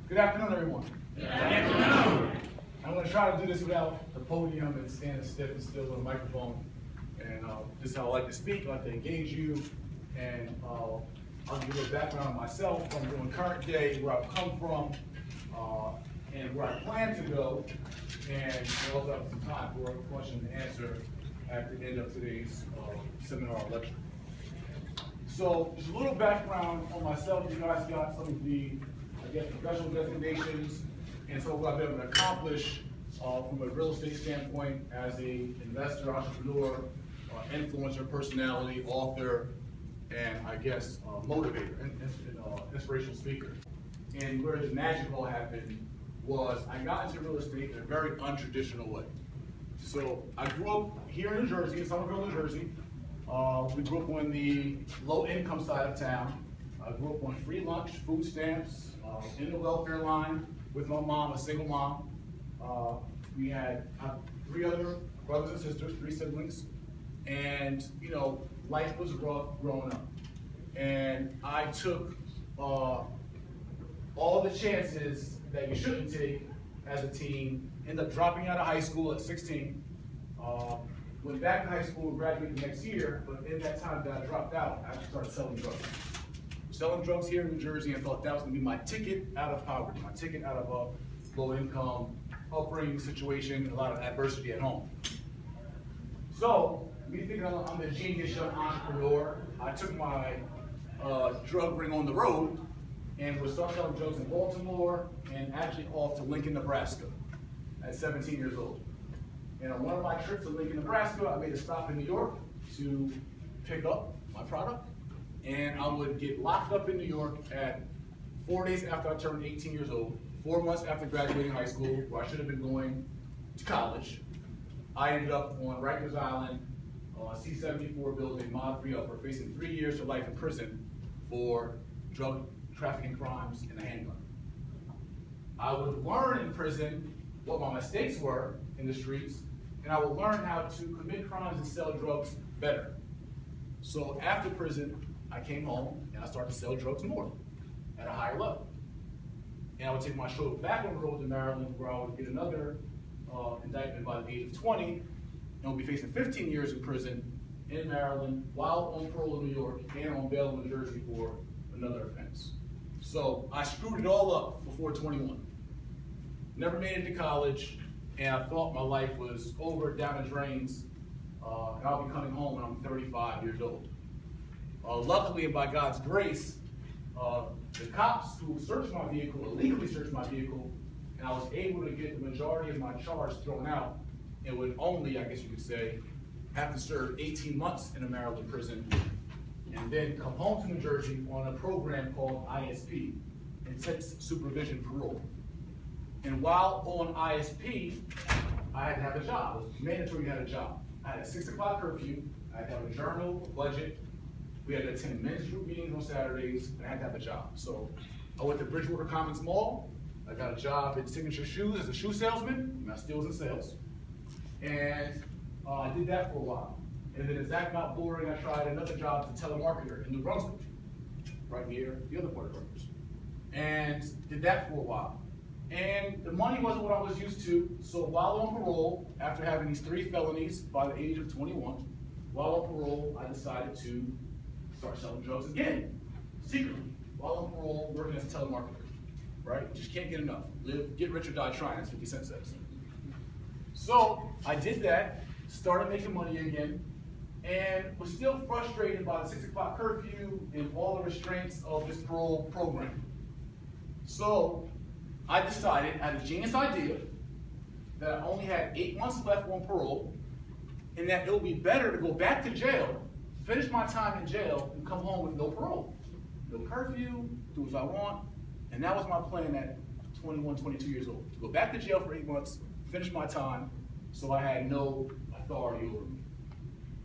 Good afternoon, everyone. Good afternoon. I'm going to try to do this without the podium and standing stiff and still with a microphone. And this is how I like to speak. I like to engage you. And I'll give you a little background on myself from doing current day, where I've come from, and where I plan to go. And we'll also have some time for a question and answer at the end of today's seminar or lecture. So just a little background on myself. You guys got some of the, professional designations and so what I've been able to accomplish from a real estate standpoint as a investor, entrepreneur, influencer, personality, author, and motivator and inspirational speaker. And where the magic all happened was I got into real estate in a very untraditional way. So I grew up here in New Jersey, in Somerville, New Jersey. We grew up on the low income side of town. I grew up on free lunch, food stamps, in the welfare line with my mom, a single mom. We had 3 other brothers and sisters, 3 siblings. And, life was rough growing up. And I took all the chances that you shouldn't take as a teen, ended up dropping out of high school at 16. Went back to high school and graduated the next year, but in that time that I dropped out, I actually started selling drugs. Selling drugs here in New Jersey, and thought that was going to be my ticket out of poverty, my ticket out of a low-income upbringing situation, a lot of adversity at home. So, me thinking I'm a genius young entrepreneur, I took my drug ring on the road and would start selling drugs in Baltimore and actually off to Lincoln, Nebraska at 17 years old. And on one of my trips to Lincoln, Nebraska, I made a stop in New York to pick up my product. And I would get locked up in New York at 4 days after I turned 18 years old, 4 months after graduating high school, where I should have been going to college. I ended up on Rutgers Island, C-74 building, Mod 3 upper, facing 3 years to life in prison for drug trafficking crimes and a handgun. I would learn in prison what my mistakes were in the streets, and I would learn how to commit crimes and sell drugs better. So after prison, I came home and I started to sell drugs more at a higher level. And I would take my shoulder back on the road to Maryland, where I would get another indictment by the age of 20, and would be facing 15 years in prison in Maryland, while on parole in New York, and on bail in New Jersey for another offense. So I screwed it all up before 21. Never made it to college, and I thought my life was over, down the drains, and I'll be coming home when I'm 35 years old. Luckily, and by God's grace, the cops who searched my vehicle, illegally searched my vehicle, and I was able to get the majority of my charge thrown out, and would only, I guess you could say, have to serve 18 months in a Maryland prison, and then come home to New Jersey on a program called ISP, Intense Supervision Parole. And while on ISP, I had to have a job. It was mandatory to have a job. I had a 6 o'clock curfew, I had to have a journal, a budget. We had to attend men's group meetings on Saturdays, and I had to have a job. So I went to Bridgewater Commons Mall. I got a job at Signature Shoes as a shoe salesman, and I still was in sales. And I did that for a while. And then as that got boring, I tried another job as a telemarketer in New Brunswick, right near the other part of Rutgers. And did that for a while. And the money wasn't what I was used to, so while on parole, after having these 3 felonies by the age of 21, while on parole, I decided to start selling drugs again, secretly, while on parole, working as a telemarketer, right? Just can't get enough. Live, get rich or die trying, as 50 Cent says. So I did that, started making money again, and was still frustrated by the 6 o'clock curfew and all the restraints of this parole program. So I decided, I had a genius idea, that I only had 8 months left on parole, and that it would be better to go back to jail, finish my time in jail, and come home with no parole. No curfew, do as I want, and that was my plan at 21, 22 years old. To go back to jail for 8 months, finish my time, so I had no authority over me.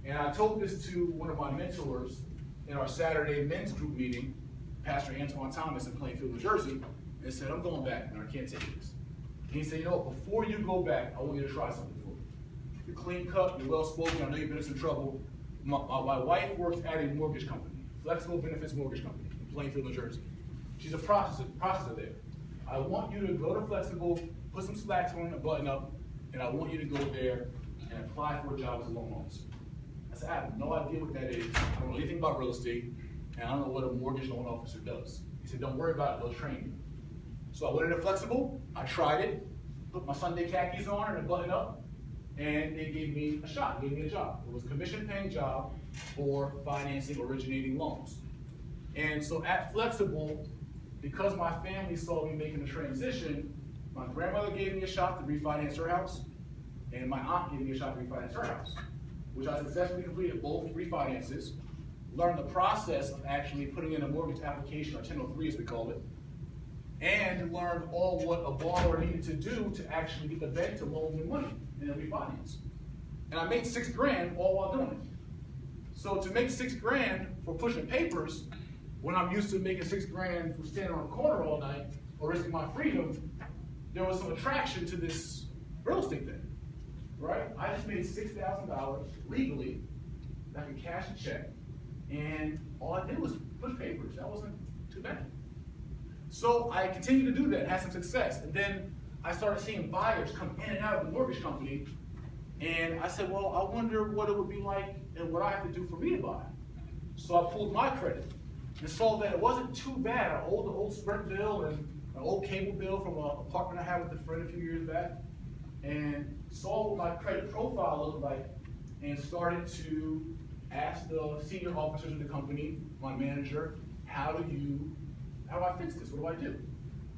And I told this to one of my mentors in our Saturday men's group meeting, Pastor Antoine Thomas in Plainfield, New Jersey, and said, I'm going back, and I can't take this. And he said, before you go back, I want you to try something for me. You're clean cut, you're well spoken, I know you've been in some trouble. My wife works at a mortgage company, flexible benefits mortgage company in Plainfield, New Jersey. She's a processor there. I want you to go to Flexible, put some slacks on, a button up, and I want you to go there and apply for a job as a loan officer. I said, I have no idea what that is. I don't know anything about real estate, and I don't know what a mortgage loan officer does. He said, don't worry about it, they'll train you. So I went into Flexible, I tried it, put my Sunday khakis on and a button up, and they gave me a shot, gave me a job. It was a commission-paying job for financing, originating loans. And so at Flexible, because my family saw me making the transition, my grandmother gave me a shot to refinance her house, and my aunt gave me a shot to refinance her house, which I successfully completed both refinances, learned the process of actually putting in a mortgage application, or 1003 as we call it, and learned all what a borrower needed to do to actually get the bank to loan me money in a refinance. And I made $6 grand all while doing it. So to make $6 grand for pushing papers, when I'm used to making $6 grand from standing on a corner all night or risking my freedom, there was some attraction to this real estate thing, right? I just made $6,000 legally, I could cash a check, and all I did was push papers. That wasn't too bad. So I continued to do that, had some success, and then I started seeing buyers come in and out of the mortgage company, and I said, well, I wonder what it would be like and what I have to do for me to buy. So I pulled my credit and saw that it wasn't too bad. I owed the old Sprint bill and an old cable bill from an apartment I had with a friend a few years back, and saw what my credit profile looked like, and started to ask the senior officers of the company, my manager, how do I fix this? What do I do?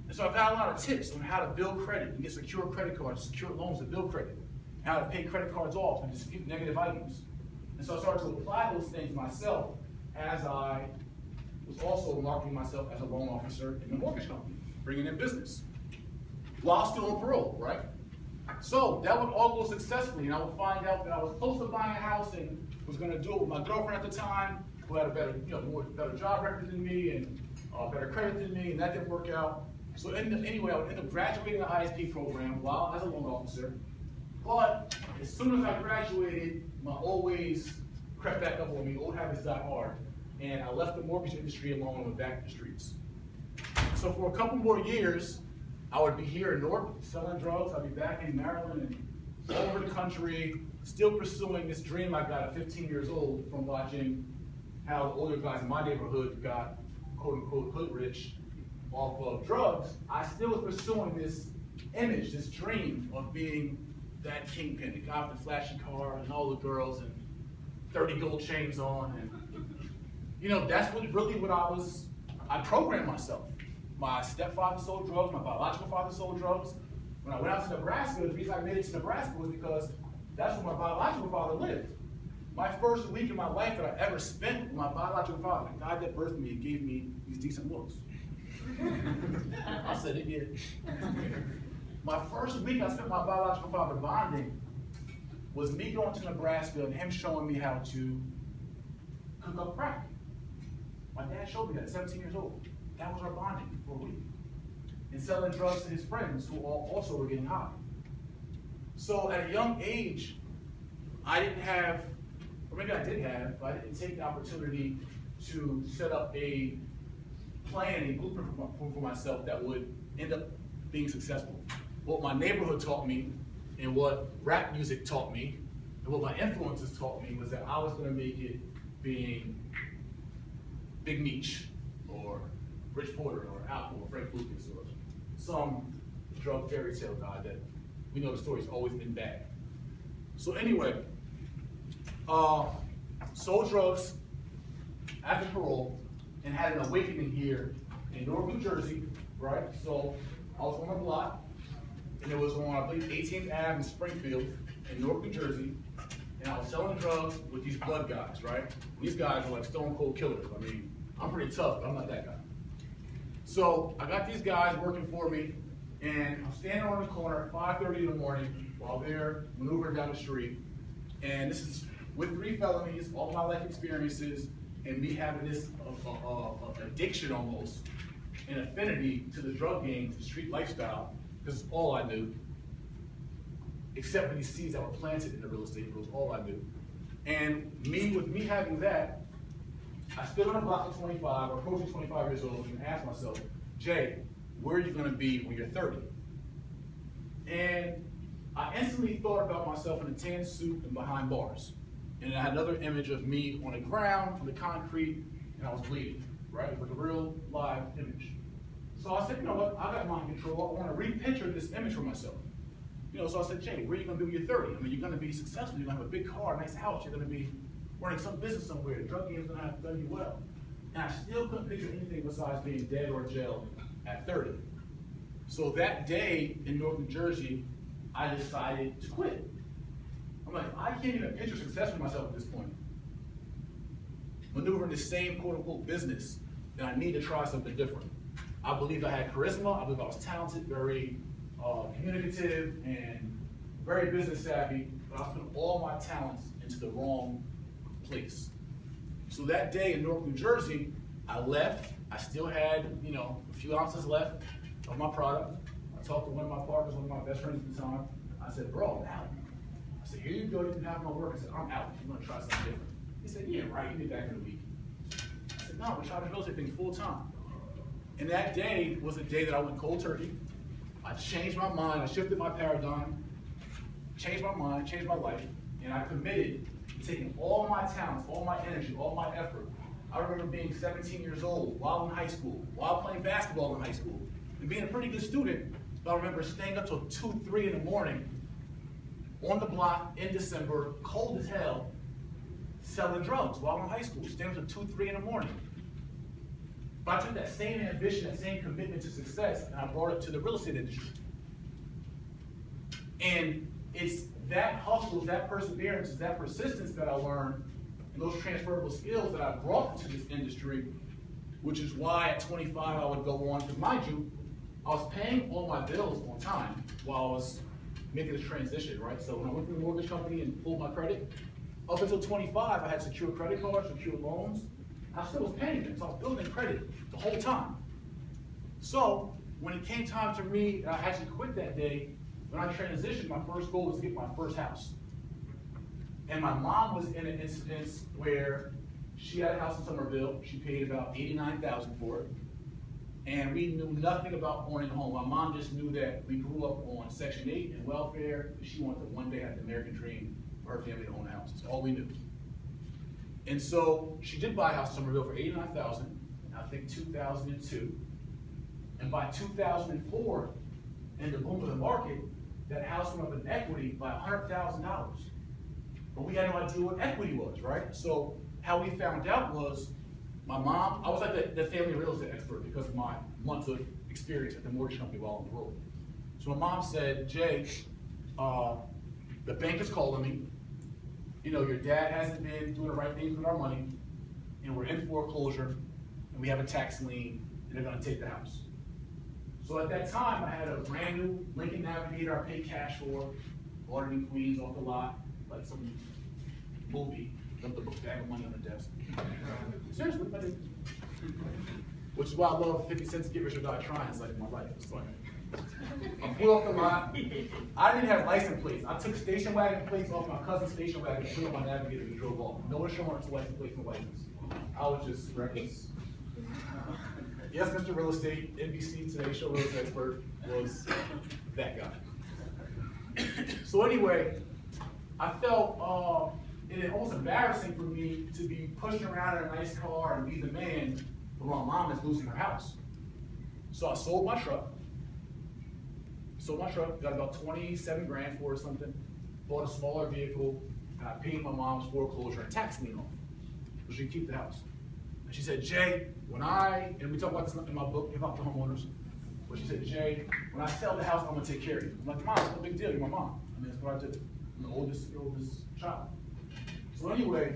And so I've got a lot of tips on how to build credit and get secure credit cards, secure loans to build credit, how to pay credit cards off and dispute negative items. And so I started to apply those things myself as I was also marketing myself as a loan officer in the mortgage company, bringing in business, while still on parole, right? So that would all go successfully, and I would find out that I was close to buying a house and was going to do it with my girlfriend at the time, who had a better, better job record than me and better credit than me, and that didn't work out. So anyway, I would end up graduating the ISP program while as a loan officer. But as soon as I graduated, my old ways crept back up on me, old habits die hard, and I left the mortgage industry alone and went back to the streets. So for a couple more years, I would be here in Newark selling drugs. I'd be back in Maryland and all over the country, still pursuing this dream I got at 15 years old from watching how the older guys in my neighborhood got quote-unquote hood rich off of drugs. I still was pursuing this image, this dream of being that kingpin, the guy with the flashy car and all the girls and 30 gold chains on. And that's what I programmed myself. My stepfather sold drugs, my biological father sold drugs. When I went out to Nebraska, the reason I made it to Nebraska was because that's where my biological father lived. My first week in my life that I ever spent with my biological father, the guy that birthed me, gave me these decent looks. I said it did. My first week I spent with my biological father bonding was me going to Nebraska and him showing me how to cook up crack. My dad showed me that at 17 years old. That was our bonding for a week. And selling drugs to his friends who also were getting high. So at a young age, I didn't have, or maybe I did have, but I didn't take the opportunity to set up a plan, a blueprint for myself that would end up being successful. What my neighborhood taught me and what rap music taught me and what my influences taught me was that I was going to make it being Big Meech or Rich Porter or Apple or Frank Lucas or some drug fairy tale guy that we know the story's always been bad. So anyway, sold drugs after parole and had an awakening here in Newark, New Jersey, right? So I was on a block, and it was on, I believe, 18th Ave in Springfield in Newark, New Jersey, and I was selling drugs with these blood guys, right? These guys are like stone cold killers. I mean, I'm pretty tough, but I'm not that guy. So I got these guys working for me, and I'm standing on the corner at 5:30 in the morning while they're maneuvering down the street, and this is with 3 felonies, all my life experiences, and me having this addiction almost, an affinity to the drug game, to the street lifestyle, because it's all I knew, except for these seeds that were planted in the real estate, it was all I knew. And with me having that, I stood on a block of 25, or approaching 25 years old, and asked myself, Jay, where are you gonna be when you're 30? And I instantly thought about myself in a tan suit and behind bars. And I had another image of me on the ground, on the concrete, and I was bleeding, right? With a real live image. So I said, you know what, I got mind control. I want to repicture this image for myself. So I said, Jay, where are you going to be when you're 30? I mean, you're going to be successful. You're going to have a big car, a nice house. You're going to be running some business somewhere. Drug game's going to have done you well. And I still couldn't picture anything besides being dead or jailed at 30. So that day in Newark, New Jersey, I decided to quit. I'm like, I can't even picture success for myself at this point. Maneuvering the same quote-unquote business, then I need to try something different. I believe I had charisma, I believe I was talented, very communicative, and very business savvy, but I put all my talents into the wrong place. So that day in Newark, New Jersey, I left. I still had, a few ounces left of my product. I talked to one of my partners, one of my best friends at the time. I said, bro, I'm out. I said, here you go, you can have no work. I said, I'm out. I'm gonna try something different. He said, yeah, right, you get back in a week. I said, no, I'm gonna try this real estate thing full time. And that day was a day that I went cold turkey. I changed my mind, I shifted my paradigm, changed my mind, changed my life, and I committed to taking all my talents, all my energy, all my effort. I remember being 17 years old while in high school, while playing basketball in high school, and being a pretty good student. But I remember staying up till 2, 3 in the morning on the block in December, cold as hell, selling drugs while in high school, staying up till 2, 3 in the morning. But I took that same ambition, that same commitment to success, and I brought it to the real estate industry. And it's that hustle, it's that perseverance, it's that persistence that I learned, and those transferable skills that I brought to this industry, which is why at 25 I would go on, because mind you, I was paying all my bills on time while I was making this transition, right? So when I went to the mortgage company and pulled my credit, up until 25, I had secure credit cards, secure loans. I still was paying them, so I was building credit the whole time. So when it came time to me, I actually quit that day. When I transitioned, my first goal was to get my first house. And my mom was in an instance where she had a house in Somerville. She paid about $89,000 for it. And we knew nothing about owning a home. My mom just knew that we grew up on Section 8 and welfare. She wanted to one day have the American dream for her family to own a house. That's all we knew. And so she did buy a house in Somerville for $89,000, I think 2002. And by 2004, in the boom of the market, that house went up in equity by $100,000. But we had no idea what equity was, right? So how we found out was, my mom, I was like the family real estate expert because of my months of experience at the mortgage company while on the road. So my mom said, Jay, the bank is calling me. Your dad hasn't been doing the right things with our money, and we're in foreclosure, and we have a tax lien, and they're gonna take the house. So at that time, I had a brand new Lincoln Navigator I paid cash for, bought it in Queens off the lot, like some movie, dumped the book bag of money on the desk. Seriously, I did. Which is why I love 50 cents to get rich or die trying. It's like my life. It's like, I pulled off the lot. I didn't have license plates. I took station wagon plates off my cousin's station wagon and put on my Navigator and drove off. No insurance, license plates, no license. I was just reckless. Yes, Mr. Real Estate, NBC Today Show real estate expert was that guy. So anyway, I felt it was almost embarrassing for me to be pushing around in a nice car and be the man while my mom is losing her house. So I sold my truck. Got about 27 grand for it or something, bought a smaller vehicle, and I paid my mom's foreclosure and tax lien off, so she could keep the house. And she said, Jay, and we talk about this in my book, Hip Hop to Homeowners, but she said, Jay, when I sell the house, I'm gonna take care of you. I'm like, Mom, it's no big deal, you're my mom. I mean, that's what I do. I'm the oldest child. So anyway,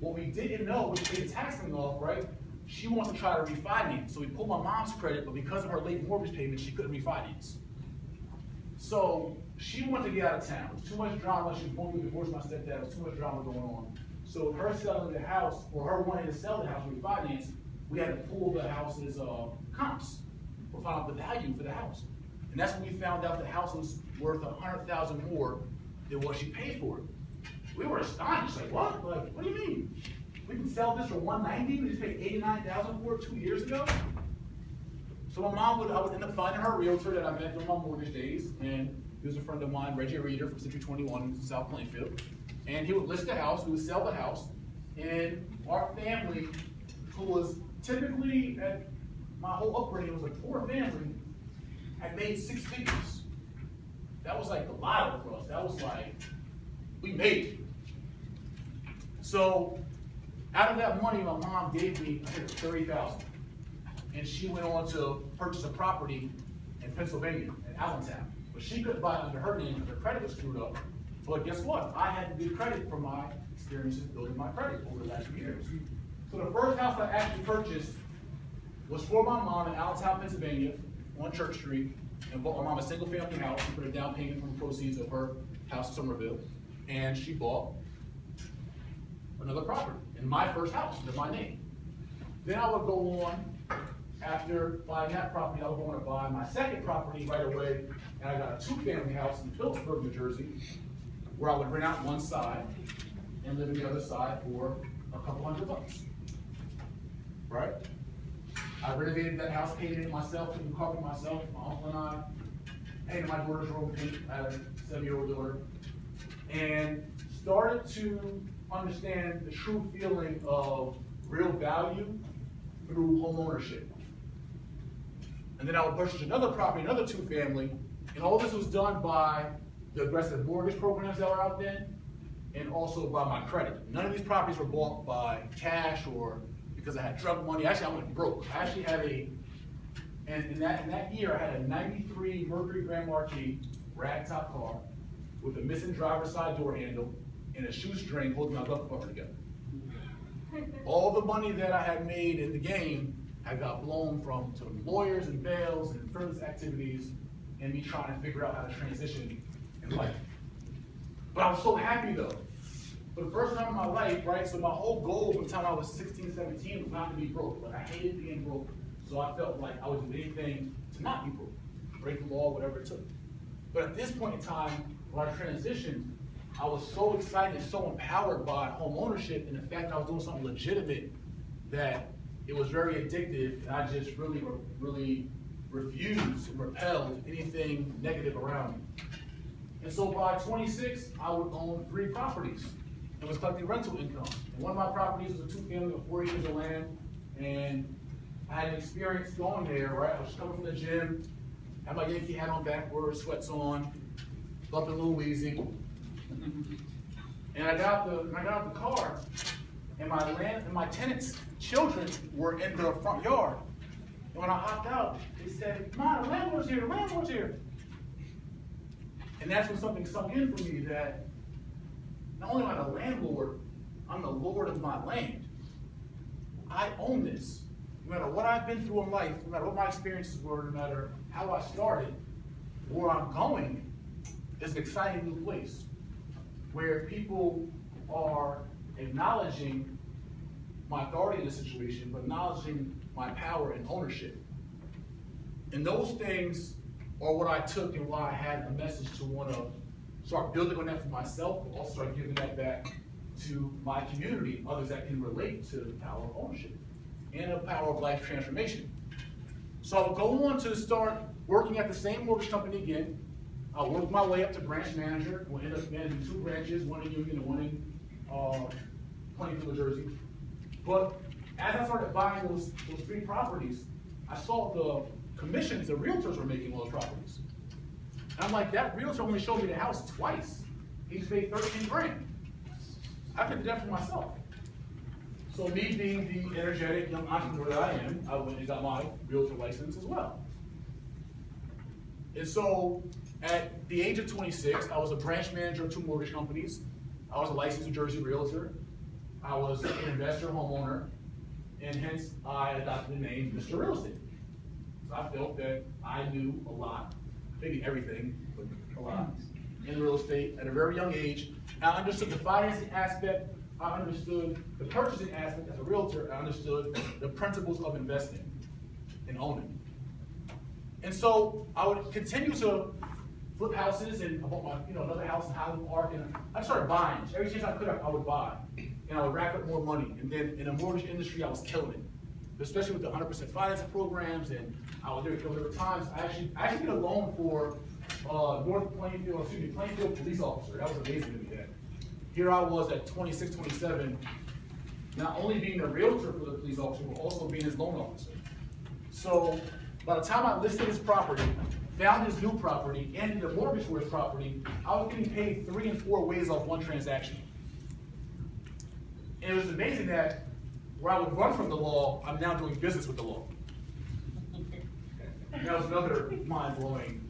what we didn't know was she paid the tax lien off, right? She wants to try to refinance. So we pulled my mom's credit, but because of her late mortgage payment, she couldn't refinance. So she wanted to get out of town. There was too much drama. She was going to divorce my stepdad. There was too much drama going on. So her selling the house, or her wanting to sell the house and refinance, we had to pull the house's comps or find out the value for the house. And that's when we found out the house was worth $100,000 more than what she paid for it. We were astonished. Like, what? Like, what do you mean? We can sell this for $190? We just paid $89,000 for it 2 years ago? So my mom I would end up finding her realtor that I met during my mortgage days, and he was a friend of mine, Reggie Reeder from Century 21 in South Plainfield. And he would list the house, we would sell the house, and our family, who was typically, at my whole upbringing, was a poor family, had made 6 figures. That was like the lotto for us. That was like, we made it. So, out of that money, my mom gave me, I think, $30,000. And she went on to purchase a property in Pennsylvania, in Allentown. But she couldn't buy it under her name because her credit was screwed up. But guess what? I had to do credit for my experiences building my credit over the last few years. So the first house I actually purchased was for my mom in Allentown, Pennsylvania, on Church Street. And bought my mom a single family house. She put a down payment from the proceeds of her house in Somerville. And she bought another property in my first house, under my name. Then I would go on, after buying that property, I would go on to buy my second property right away. And I got a 2-family house in Phillipsburg, New Jersey, where I would rent out one side and live in the other side for a couple $100. Right? I renovated that house, painted it myself, put the carpet myself, my uncle and I, painted my daughter's room pink. I had a 7-year-old daughter. And started to understand the true feeling of real value through home ownership. And then I would purchase another property, another 2-family, and all this was done by the aggressive mortgage programs that were out then, and also by my credit. None of these properties were bought by cash or because I had drug money. Actually, I went broke. I actually had in that year, I had a 93 Mercury Grand Marquis ragtop car with a missing driver's side door handle and a shoestring holding my glove compartment together. All the money that I had made in the game I got blown from to lawyers and bails and frivolous activities and me trying to figure out how to transition in life. But I was so happy though. For the first time in my life, right, so my whole goal from the time I was 16, 17 was not to be broke, but I hated being broke. So I felt like I would do anything to not be broke, break the law, whatever it took. But at this point in time, when I transitioned, I was so excited, so empowered by home ownership and the fact that I was doing something legitimate that it was very addictive, and I just really refused and repelled anything negative around me. And so by 26, I would own 3 properties and was collecting rental income. And one of my properties was a 2-family with 4 acres of land, and I had an experience going there, right? I was coming from the gym, had my Yankee hat on backwards, sweats on, bumping a little wheezy. And I got out the car, and my tenants' children were in the front yard. And when I hopped out, they said, "Mom, the landlord's here, the landlord's here." And that's when something sunk in for me that not only am I the landlord, I'm the lord of my land. I own this. No matter what I've been through in life, no matter what my experiences were, no matter how I started, where I'm going is an exciting new place where people are acknowledging my authority in the situation, but acknowledging my power and ownership. And those things are what I took and why I had a message to want to start building on that for myself, but also start giving that back to my community, others that can relate to the power of ownership and the power of life transformation. So I'll go on to start working at the same mortgage company again. I'll work my way up to branch manager. We'll end up managing 2 branches, one in Union and one in Plainfield, New Jersey. But as I started buying those 3 properties, I saw the commissions the realtors were making on those properties. And I'm like, that realtor only showed me the house twice. He just paid 13 grand. I could do that for myself. So me being the energetic young entrepreneur that I am, I went and got my realtor license as well. And so at the age of 26, I was a branch manager of 2 mortgage companies. I was a licensed New Jersey realtor. I was an investor, homeowner, and hence I adopted the name Mr.Real. So I felt that I knew a lot, maybe everything, but a lot, in real estate at a very young age. I understood the financing aspect, I understood the purchasing aspect as a realtor, I understood the principles of investing and owning. And so I would continue to flip houses, and I bought my, another house in Highland Park, and I started buying. Every chance I could, I would buy. And I would rack up more money. And then in the mortgage industry, I was killing it. especially with the 100% financing programs, and there were times I actually did a loan for Plainfield police officer. That was amazing to me. That here I was at 26, 27, not only being a realtor for the police officer, but also being his loan officer. So by the time I listed his property, found his new property, and did a mortgage for his property, I was getting paid 3 and 4 ways off one transaction. And it was amazing that where I would run from the law, I'm now doing business with the law. And that was another mind-blowing,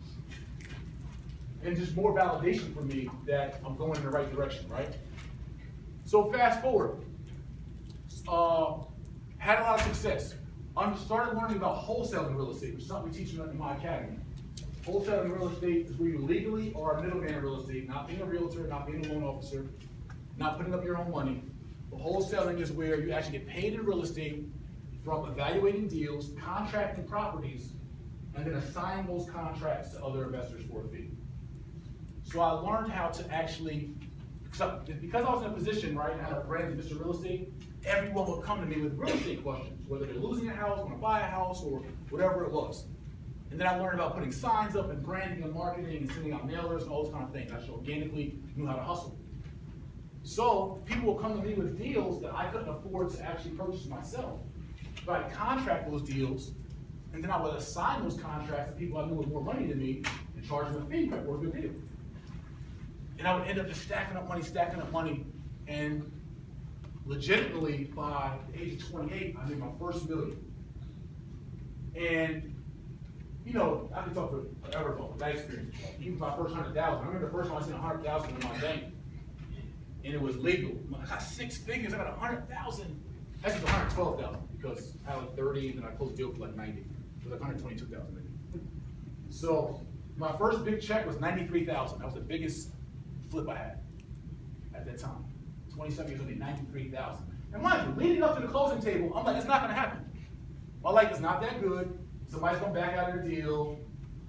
and just more validation for me that I'm going in the right direction, right? So fast forward, had a lot of success. I started learning about wholesaling real estate, which is something we teach in my academy. Wholesaling real estate is where you legally are a middleman in real estate, not being a realtor, not being a loan officer, not putting up your own money. But wholesaling is where you actually get paid in real estate from evaluating deals, contracting properties, and then assigning those contracts to other investors for a fee. So I learned how to actually, because I was in a position, right, and I had a brand of Mr. Real Estate, everyone would come to me with real estate questions, whether they're losing a house, want to buy a house, or whatever it was. And then I learned about putting signs up and branding and marketing and sending out mailers and all those kind of things. I just organically knew how to hustle. So people will come to me with deals that I couldn't afford to actually purchase myself. But I'd contract those deals, and then I would assign those contracts to people I knew with more money than me and charge them a fee for a good deal. And I would end up just stacking up money, and legitimately by the age of 28, I made my first $1 million. And you know, I can talk forever about that experience. Even my first 100,000. I remember the first time I seen 100,000 in my bank, and it was legal. I got 6 figures. I got 100,000. Actually, 112,000 because I had like 30, and then I closed the deal for like 90. It was like 122,000 maybe. So my first big check was 93,000. That was the biggest flip I had at that time. 27 years old, 93,000. And mind you, leading up to the closing table, I'm like, it's not going to happen. My life is not that good. Somebody's going to back out of their deal.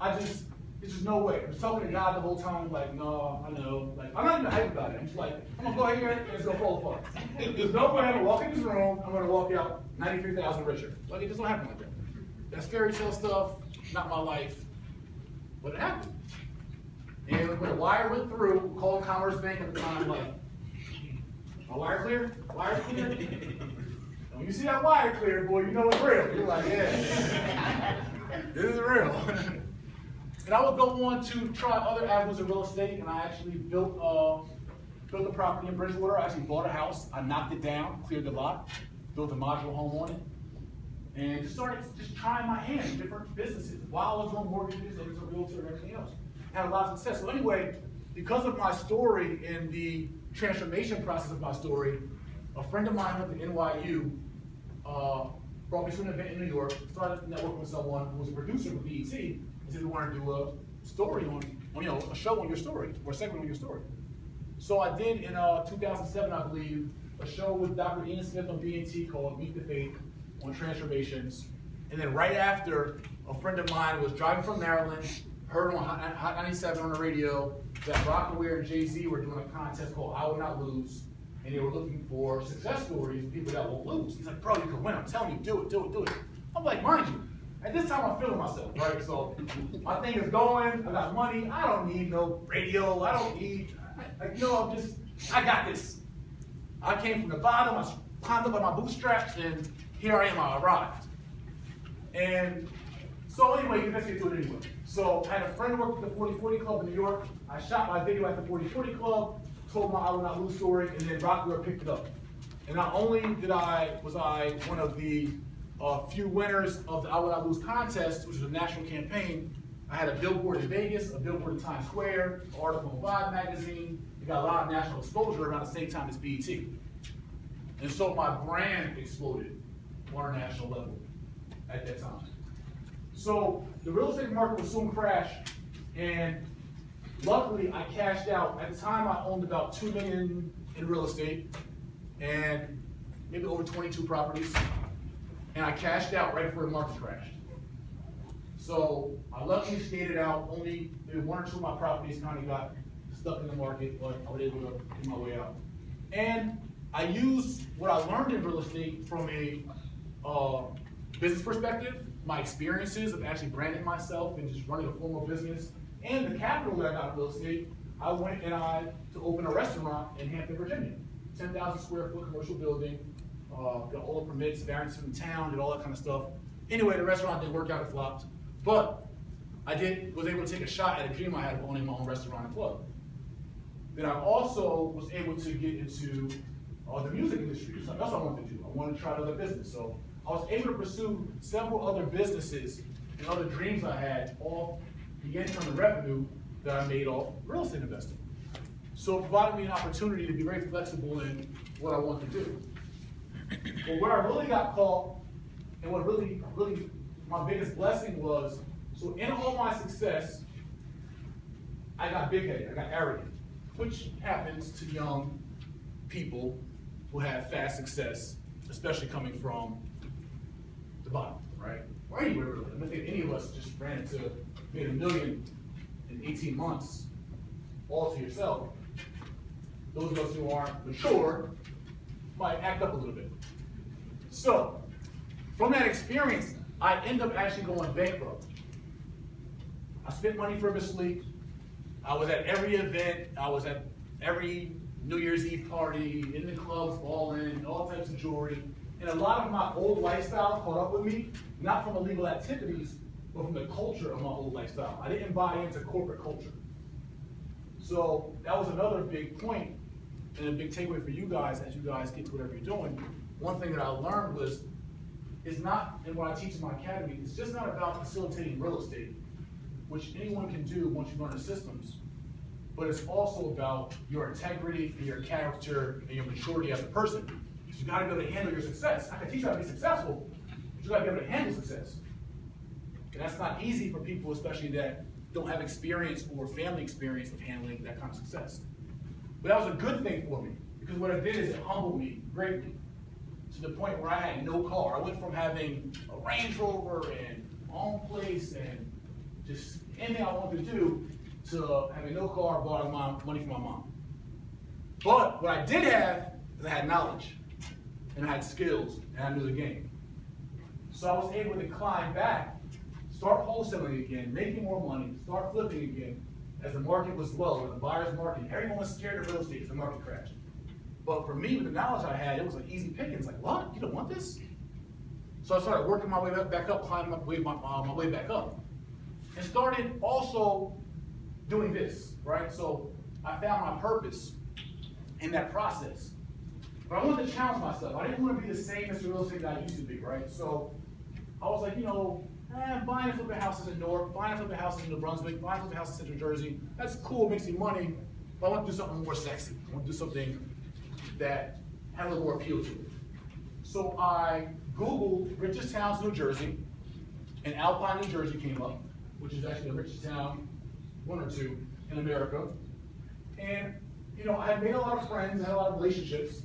There's just no way. I'm just talking to God the whole time, like, no, I know. Like, I'm not even hyped about it. I'm just like, I'm going to go here and it's going to fall apart. There's no way I'm going to walk in this room, I'm going to walk out 93,000 richer. Like, it just don't happen like that. That's fairy tale stuff, not my life. But it happened. And when the wire went through, we called Commerce Bank at the time, like, my wire clear? Wire clear? And when you see that wire clear, boy, you know it's real. You're like, yeah, this is real. And I would go on to try other avenues of real estate, and I actually built a property in Bridgewater. I actually bought a house. I knocked it down, cleared the lot, built a modular home on it, and just started trying my hand in different businesses while I was doing mortgages, I was a realtor, and everything else. Had a lot of success. So anyway, because of my story and the transformation process of my story, a friend of mine went to NYU, brought me to an event in New York, started networking with someone who was a producer for BET, and said we wanted to do a story on a show on your story, or a segment on your story. So I did in 2007, I believe, a show with Dr. Ian Smith on BET called Meet the Faith on transformations. And then right after, a friend of mine was driving from Maryland, heard on Hot 97 on the radio that Rockaware and Jay-Z were doing a contest called I Will Not Lose, and they were looking for success stories of people that won't lose. He's like, bro, you can win. I'm telling you, do it, do it, do it. I'm like, mind you, at this time I'm feeling myself, right? So my thing is going, I got money, I don't need no radio, I don't need, I got this. I came from the bottom, I climbed up on my bootstraps, and here I am, I arrived. And so anyway, let's get to it anyway. So I had a friend who worked at the 4040 Club in New York. I shot my video at the 4040 Club, told my I Will Not Lose story, and then Rockwell picked it up. And not only was I one of the few winners of the I Will Not Lose contest, which was a national campaign, I had a billboard in Vegas, a billboard in Times Square, an article in Vibe magazine. It got a lot of national exposure around the same time as BET. And so my brand exploded on a national level at that time. So the real estate market would soon crash, and luckily I cashed out. At the time I owned about $2 million in real estate and maybe over 22 properties, and I cashed out right before the market crashed. So I luckily stayed it out. Only maybe 1 or 2 of my properties kind of got stuck in the market, but I was able to get my way out. And I used what I learned in real estate from a business perspective, my experiences of actually branding myself and just running a formal business, and the capital that I got in real estate, I went to open a restaurant in Hampton, Virginia. 10,000 square foot commercial building, got all the permits, variances from the town, did all that kind of stuff. Anyway, the restaurant didn't work out, it flopped. But I was able to take a shot at a dream I had of owning my own restaurant and club. Then I also was able to get into the music industry. So that's what I wanted to do. I wanted to try another business. So I was able to pursue several other businesses and other dreams I had, all the income and revenue that I made off real estate investing. So it provided me an opportunity to be very flexible in what I want to do. But where I really got caught, and what really my biggest blessing was, so in all my success, I got big-headed, I got arrogant, which happens to young people who have fast success, especially coming from the bottom, right? Or anywhere really. I don't think any of us just ran into made $1 million in 18 months, all to yourself. Those of us who aren't mature might act up a little bit. So, from that experience, I end up actually going bankrupt. I spent money frivolously. I was at every event. I was at every New Year's Eve party, in the clubs, all in, all types of jewelry. And a lot of my old lifestyle caught up with me, not from illegal activities, but from the culture of my old lifestyle. I didn't buy into corporate culture. So that was another big point and a big takeaway for you guys as you guys get to whatever you're doing. One thing that I learned was, it's not, and what I teach in my academy, it's just not about facilitating real estate, which anyone can do once you learn the systems, but it's also about your integrity and your character and your maturity as a person. Because you gotta be able to handle your success. I can teach you how to be successful, but you gotta be able to handle success. And that's not easy for people, especially that don't have experience or family experience of handling that kind of success. But that was a good thing for me, because what it did is it humbled me greatly, to the point where I had no car. I went from having a Range Rover and my own place and just anything I wanted to do to having no car, borrowing my money from my mom. But what I did have is I had knowledge, and I had skills, and I knew the game. So I was able to climb back, start wholesaling again, making more money, start flipping again, as the market was low, when the buyer's market, everyone was scared of real estate as the market crashed. But for me, with the knowledge I had, it was like easy pickings. Like, what? You don't want this? So I started working my way back up, climbing my way back up. And started also doing this, right? So I found my purpose in that process. But I wanted to challenge myself. I didn't want to be the same as the real estate guy I used to be, right? So I was like, buying and flipping houses in Newark, buying and flipping houses in New Brunswick, buying and flipping houses in Central Jersey. That's cool, makes me money, but I want to do something more sexy. I want to do something that had a little more appeal to it. So I Googled richest towns in New Jersey, and Alpine, New Jersey came up, which is actually the richest town, one or two, in America. And I had made a lot of friends, I had a lot of relationships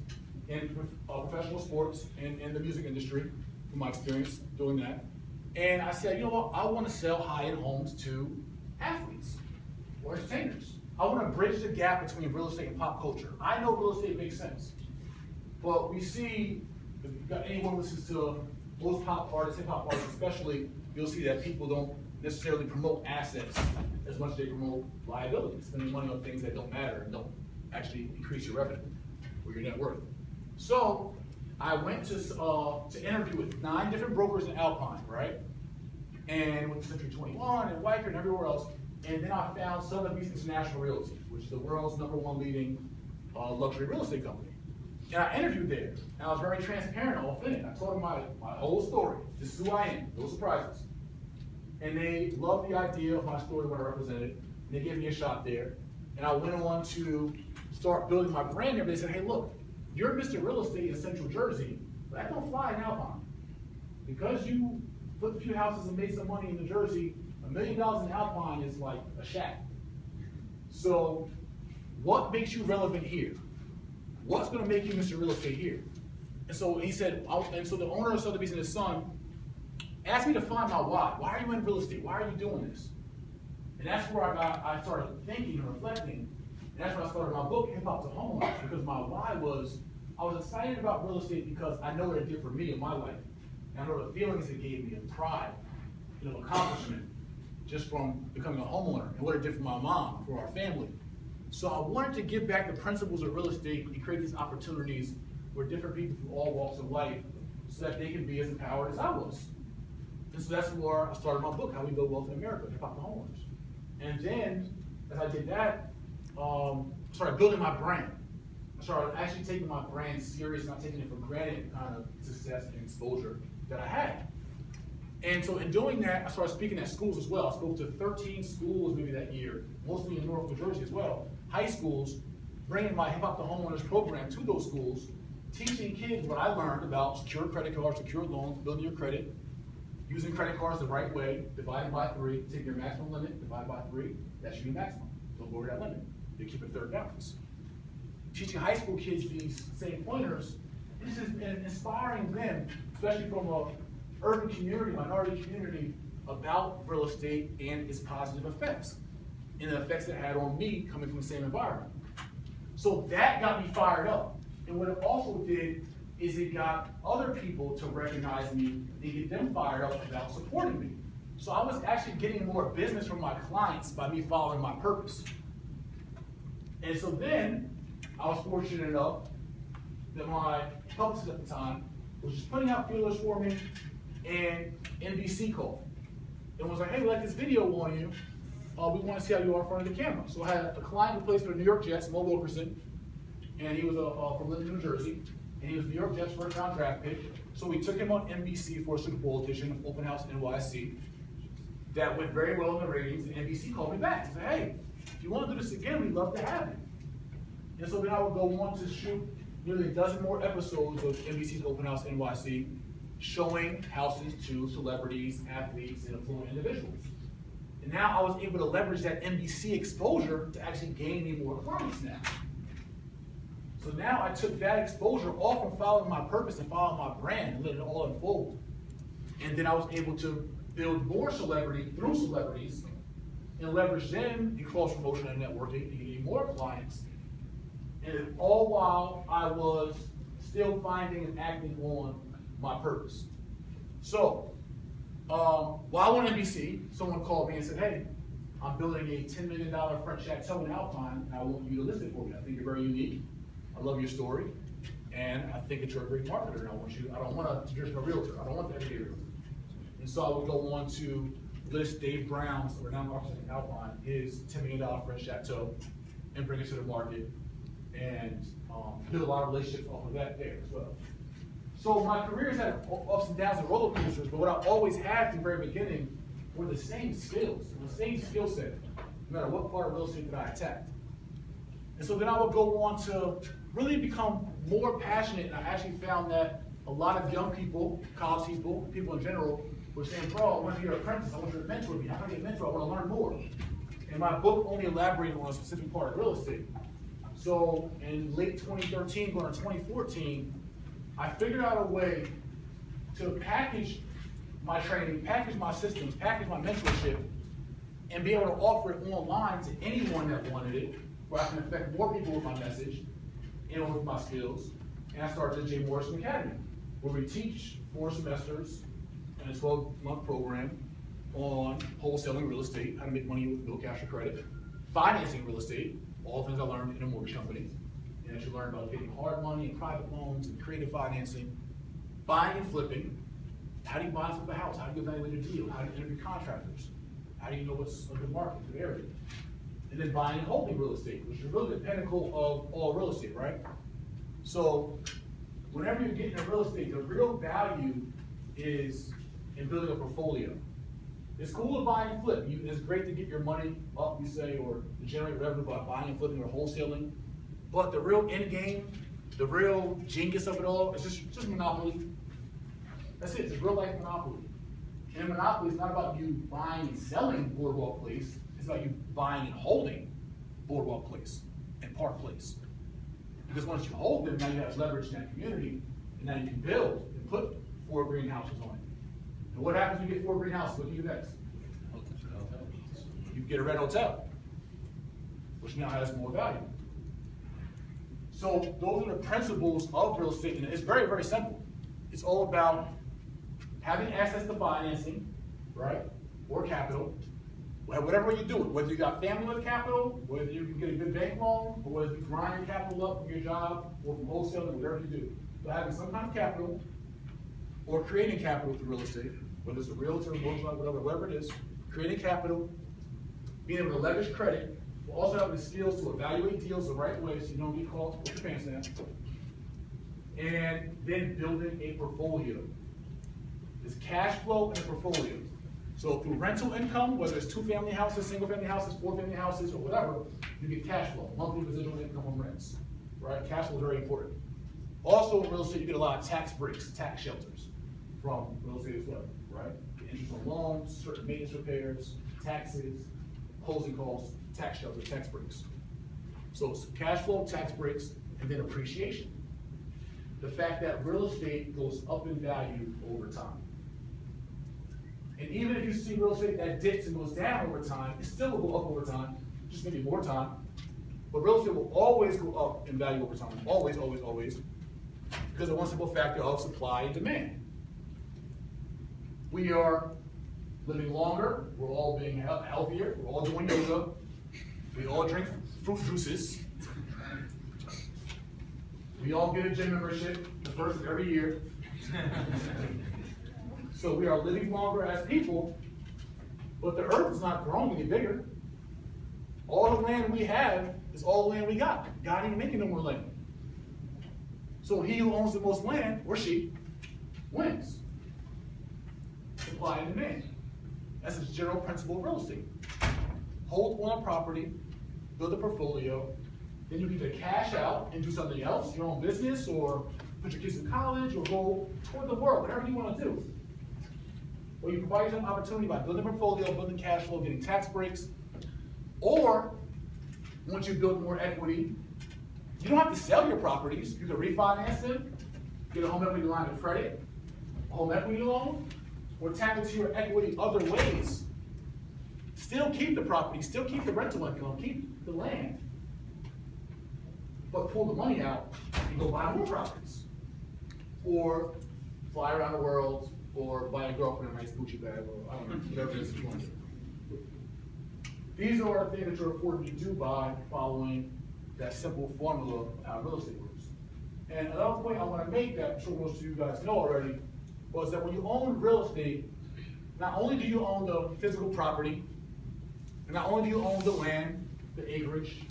in professional sports and in the music industry, from my experience doing that. And I said, you know what, I want to sell high-end homes to athletes or entertainers. I want to bridge the gap between real estate and pop culture. I know real estate makes sense, but we see, if anyone listens to most pop artists, hip-hop artists especially, you'll see that people don't necessarily promote assets as much as they promote liabilities, spending money on things that don't matter and don't actually increase your revenue or your net worth. So I went to interview with 9 different brokers in Alpine, right? And with Century 21 and Weicker and everywhere else. And then I found Sotheby's International Realty, which is the world's #1 leading luxury real estate company. And I interviewed there, and I was very transparent and authentic. I told them my whole story. This is who I am, no surprises. And they loved the idea of my story, what I represented, and they gave me a shot there. And I went on to start building my brand there. They said, hey, look, you're Mr. Real Estate in Central Jersey, but that don't fly in Alpine. Because you flipped a few houses and made some money in New Jersey, $1 million in Alpine is like a shack. So what makes you relevant here? What's going to make you Mr. Real Estate here? And so he said, and so the owner of Sotheby's and his son asked me to find my why. Why are you in real estate? Why are you doing this? And that's where I started thinking and reflecting. And that's when I started my book, Hip Hop to Home Life, because my why was, I was excited about real estate because I know what it did for me in my life. And I know the feelings it gave me of pride, of accomplishment, just from becoming a homeowner and what it did for my mom, for our family. So I wanted to give back the principles of real estate and create these opportunities where different people from all walks of life, so that they can be as empowered as I was. And so that's where I started my book, How We Build Wealth in America, Hip Hop to Homeowners. And then, as I did that, I started building my brand. I started actually taking my brand serious, not taking it for granted, kind of success and exposure that I had. And so in doing that, I started speaking at schools as well. I spoke to 13 schools maybe that year, mostly in North New Jersey as well, high schools, bringing my Hip Hop to Homeowners program to those schools, teaching kids what I learned about secured credit cards, secured loans, building your credit, using credit cards the right way, dividing by 3, take your maximum limit, divide by 3, that should be maximum. Don't go over that limit. You keep a third balance. Teaching high school kids these same pointers, this is inspiring them, especially from a urban community, minority community, about real estate and its positive effects, and the effects it had on me coming from the same environment. So that got me fired up. And what it also did is it got other people to recognize me and get them fired up about supporting me. So I was actually getting more business from my clients by me following my purpose. And so then I was fortunate enough that my publicist at the time was just putting out feelers for me, and NBC called and was like, hey, we like this video on you. We want to see how you are in front of the camera. So I had a client who plays for the New York Jets, Mo Wilkerson, and he was from Linden, New Jersey, and he was New York Jets first round draft pick. So we took him on NBC for a Super Bowl edition, Open House NYC. That went very well in the ratings, and NBC called me back and said, hey, if you want to do this again, we'd love to have you. And so then I would go on to shoot nearly a dozen more episodes of NBC's Open House NYC, showing houses to celebrities, athletes, and affluent individuals. And now I was able to leverage that NBC exposure to actually gain me more clients now. So now I took that exposure off from following my purpose and following my brand and let it all unfold. And then I was able to build more celebrity through celebrities and leverage them in cross promotion and networking to get more clients. And all while I was still finding and acting on my purpose. So, while I was on NBC, someone called me and said, hey, I'm building a $10 million French chateau in Alpine, and I want you to list it for me. I think you're very unique. I love your story, and I think that you're a great marketer, and I don't want a traditional realtor. I don't want the everyday realtor. And so I would go on to list Dave Brown's, a renowned architect in Alpine, his $10 million French chateau, and bring it to the market, and build a lot of relationships off of that there as well. So my career has had ups and downs and roller coasters, but what I always had from the very beginning were the same skills, the same skill set, no matter what part of real estate that I attacked. And so then I would go on to really become more passionate, and I actually found that a lot of young people, college people, people in general, were saying, bro, I want to be your apprentice, I want you to mentor me, I want to be a mentor, I want to learn more. And my book only elaborated on a specific part of real estate. So in late 2013, going to 2014, I figured out a way to package my training, package my systems, package my mentorship, and be able to offer it online to anyone that wanted it, where I can affect more people with my message and with my skills. And I started the J. Morrison Academy, where we teach 4 semesters in a 12-month program on wholesaling real estate, how to make money with no cash or credit, financing real estate, all things I learned in a mortgage company. And as you learn about getting hard money and private loans and creative financing, buying and flipping. How do you buy and flip a house? How do you evaluate a deal? How do you interview contractors? How do you know what's a good market, good area? And then buying and holding real estate, which is really the pinnacle of all real estate, right? So whenever you're getting into real estate, the real value is in building a portfolio. It's cool to buy and flip. It's great to get your money up, you say, or to generate revenue by buying and flipping or wholesaling. But the real end game, the real genius of it all, is just monopoly. That's it. It's a real life monopoly. And monopoly is not about you buying and selling Boardwalk Place. It's about you buying and holding Boardwalk Place and Park Place. Because once you hold them, now you have leverage in that community, and now you can build and put 4 greenhouses on it. And what happens when you get 4 greenhouses? What do you do next? You get a red hotel, which now has more value. So those are the principles of real estate, and it's very, very simple. It's all about having access to financing, right, or capital, whatever you do it, whether you got family with capital, whether you can get a good bank loan, or whether you grind your capital up from your job or from wholesaling, whatever you do. So having some kind of capital or creating capital through real estate, whether it's a realtor, mortgage, whatever it is, creating capital, being able to leverage credit, but also having the skills to evaluate deals the right way so you don't get caught with your pants down, and then building a portfolio. It's cash flow and a portfolio. So through rental income, whether it's 2-family houses, single-family houses, 4-family houses, or whatever, you get cash flow, monthly residual income from rents, right? Cash flow is very important. Also in real estate, you get a lot of tax breaks, tax shelters from real estate as well, right? The interest on loans, certain maintenance repairs, taxes, closing costs, tax shelters, tax breaks. So it's cash flow, tax breaks, and then appreciation. The fact that real estate goes up in value over time. And even if you see real estate that dips and goes down over time, it still will go up over time, just maybe more time. But real estate will always go up in value over time. Always, always, always. Because of one simple factor of supply and demand. We are living longer, we're all being healthier, we're all doing yoga, we all drink fruit juices, we all get a gym membership the first of every year. So we are living longer as people, but the earth is not growing any bigger. All the land we have is all the land we got. God ain't making no more land. So he who owns the most land, or she, wins. Supply and demand. That's a general principle of real estate. Hold one property, build a portfolio, then you can either cash out and do something else, your own business, or put your kids in college, or go toward the world, whatever you want to do. Or you provide yourself an opportunity by building a portfolio, building cash flow, getting tax breaks, or once you build more equity, you don't have to sell your properties. You can refinance them, get a home equity line of credit, a home equity loan, or tap into your equity other ways. Still keep the property, still keep the rental income, keep the land, but pull the money out and go buy more properties. Or fly around the world, or buy a girlfriend a nice Gucci bag, or I don't know, whatever it is that you want to do. These are things that you're afforded to do by following that simple formula of how real estate works. And another point I want to make that I'm sure most of you guys know already was that when you own real estate, not only do you own the physical property, and not only do you own the land, the acreage,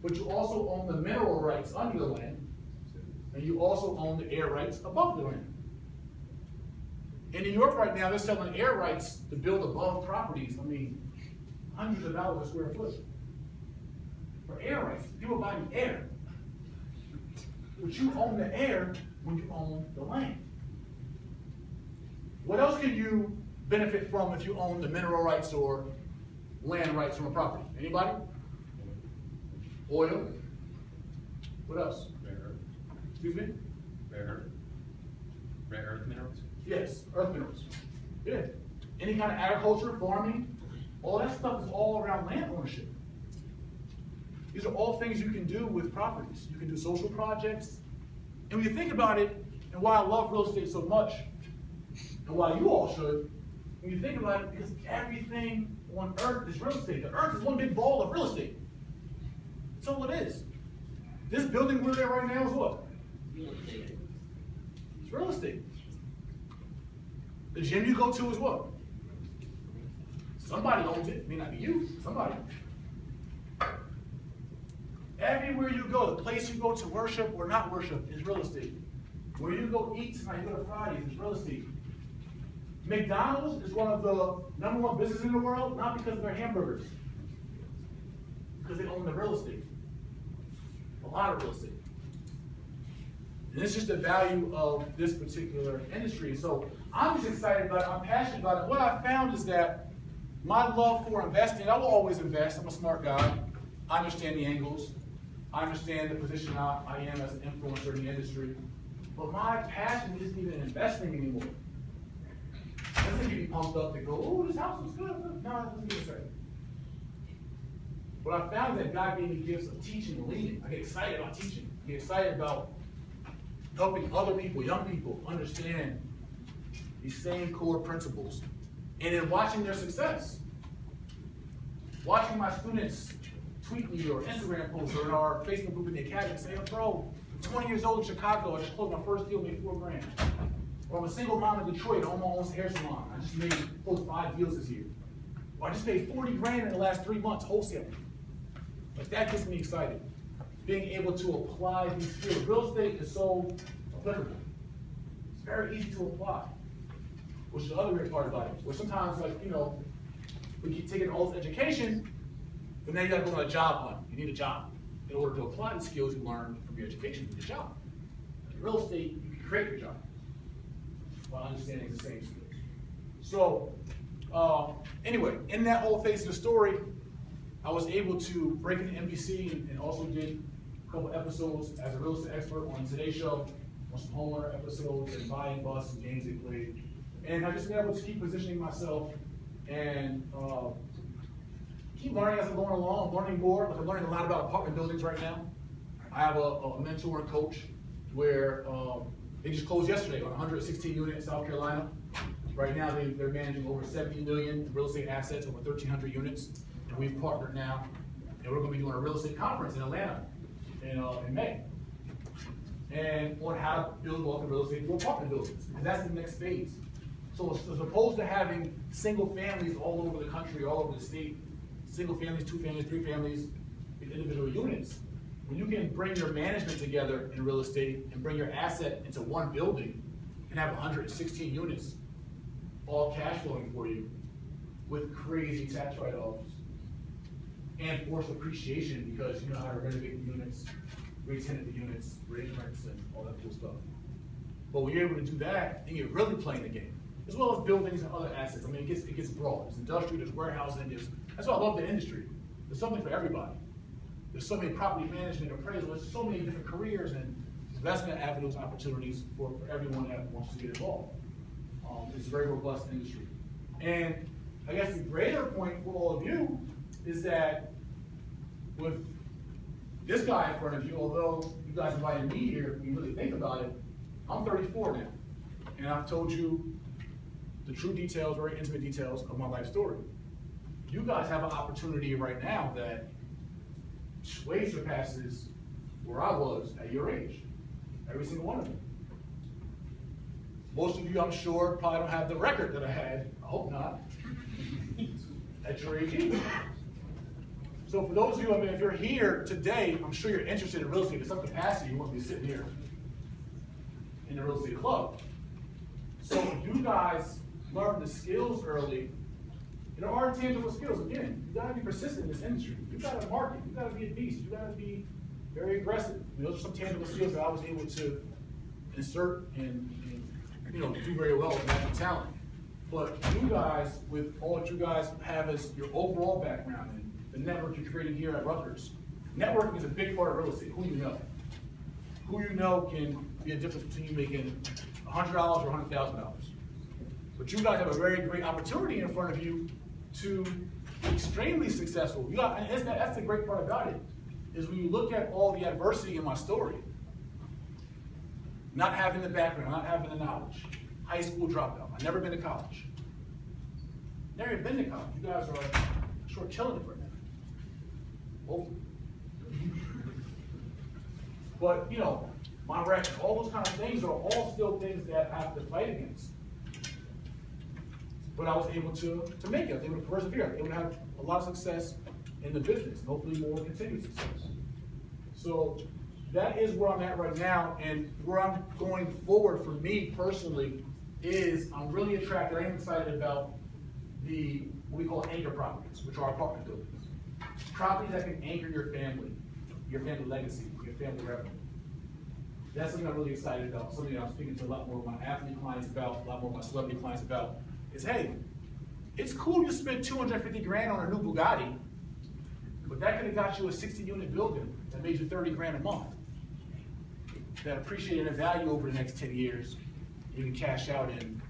but you also own the mineral rights under the land, and you also own the air rights above the land. In New York right now, they're selling air rights to build above properties. I mean, hundreds of dollars a square foot for air rights. People buying air. But you own the air when you own the land. What else can you benefit from if you own the mineral rights or land rights from a property? Anybody? Oil. What else? Rare earth. Excuse me? Rare earth. Rare earth minerals. Yes, earth minerals. Yeah. Any kind of agriculture, farming, all that stuff is all around land ownership. These are all things you can do with properties. You can do social projects. And when you think about it, and why I love real estate so much, and why you all should, when you think about it, because everything on earth is real estate. The earth is one big ball of real estate. That's all it is. This building we're in right now is what? It's real estate. The gym you go to is what? Somebody owns it. It may not be you, somebody. Everywhere you go, the place you go to worship or not worship is real estate. Where you go eat tonight, you go to Fridays, is real estate. McDonald's is one of the #1 businesses in the world, not because of their hamburgers, because they own the real estate. A lot of real estate. And it's just the value of this particular industry. So I'm just excited about it. I'm passionate about it. What I found is that my love for investing, I will always invest. I'm a smart guy. I understand the angles. I understand the position I am as an influencer in the industry. But my passion isn't even investing anymore. It doesn't get me pumped up to go, oh, this house is good. No, it doesn't get excited. What I found is that God gave me gifts of teaching and leading. I get excited about teaching. I get excited about helping other people, young people, understand these same core principles, and then watching their success. Watching my students tweet me or Instagram post or in our Facebook group in the academy say, bro, I'm 20 years old in Chicago, I just closed my first deal, made $4 grand. Or I'm a single mom in Detroit, I own my own hair salon, I just closed 5 deals this year. Or I just made 40 grand in the last 3 months wholesaling. Like that gets me excited. Being able to apply these skills. Real estate is so applicable. It's very easy to apply. Which is the other great part about it. Where sometimes, like, we keep taking all this education, but now you gotta go on a job hunt. You need a job. In order to apply the skills you learned from your education, you need a job. In real estate, you can create your job while understanding the same skills. So, anyway, in that whole phase of the story, I was able to break into NBC and also did a couple episodes as a real estate expert on Today's Show, on some homeowner episodes and buy and bust and games they played. And I've just been able to keep positioning myself and keep learning as I'm going along. I'm learning more. Like I'm learning a lot about apartment buildings right now. I have a mentor and coach where they just closed yesterday on a 116 unit in South Carolina. Right now they're managing over 70 million real estate assets, over 1,300 units. And we've partnered now, and we're going to be doing a real estate conference in Atlanta in May. And on how to build wealth in real estate through apartment buildings. And that's the next phase. So as opposed to having single families all over the country, all over the state, single families, 2 families, 3 families, in individual units, when you can bring your management together in real estate and bring your asset into one building and have 116 units all cash flowing for you with crazy tax write-offs and forced appreciation because you know how to renovate the units, re-tenant the units, raise rents, and all that cool stuff. But when you're able to do that, then you're really playing the game, as well as buildings and other assets. I mean, it gets broad. There's industry, there's warehousing, that's why I love the industry. There's something for everybody. There's so many property management, appraisal, there's so many different careers and investment avenues, opportunities for everyone that wants to get involved. It's a very robust industry. And I guess the greater point for all of you is that with this guy in front of you, although you guys invited me here, when you really think about it, I'm 34 now. And I've told you the true details, very intimate details of my life story. You guys have an opportunity right now that way surpasses where I was at your age. Every single one of you. Most of you, I'm sure, probably don't have the record that I had, I hope not, at your age either. So for those of you, I mean, if you're here today, I'm sure you're interested in real estate. In some capacity, you won't be sitting here in the real estate club. So if you guys learn the skills early, there are intangible skills. Again, you gotta be persistent in this industry. You gotta market, you gotta be a beast, you gotta be very aggressive. I mean, those are some tangible skills that I was able to insert and do very well with natural talent. But you guys, with all that you guys have as your overall background and the network you're creating here at Rutgers, networking is a big part of real estate. Who you know. Who you know can be a difference between you making $100 or $100,000. But you guys have a very great opportunity in front of you to be extremely successful. And that's the great part about it, is when you look at all the adversity in my story, not having the background, not having the knowledge, high school dropout, I've never been to college. Never been to college. You guys are short killing it right now. Hopefully. But, my record, all those kind of things are all still things that I have to fight against. But I was able to make it. I was able to persevere. I was able to have a lot of success in the business, and hopefully more continued success. So that is where I'm at right now, and where I'm going forward for me personally is I'm really attracted, I am excited about what we call anchor properties, which are apartment buildings. Properties that can anchor your family legacy, your family revenue. That's something I'm really excited about, something that I'm speaking to a lot more of my athlete clients about, a lot more of my celebrity clients about, is hey, it's cool you spent 250 grand on a new Bugatti, but that could have got you a 60-unit building that made you 30 grand a month, that appreciated in value over the next 10 years. You can cash out and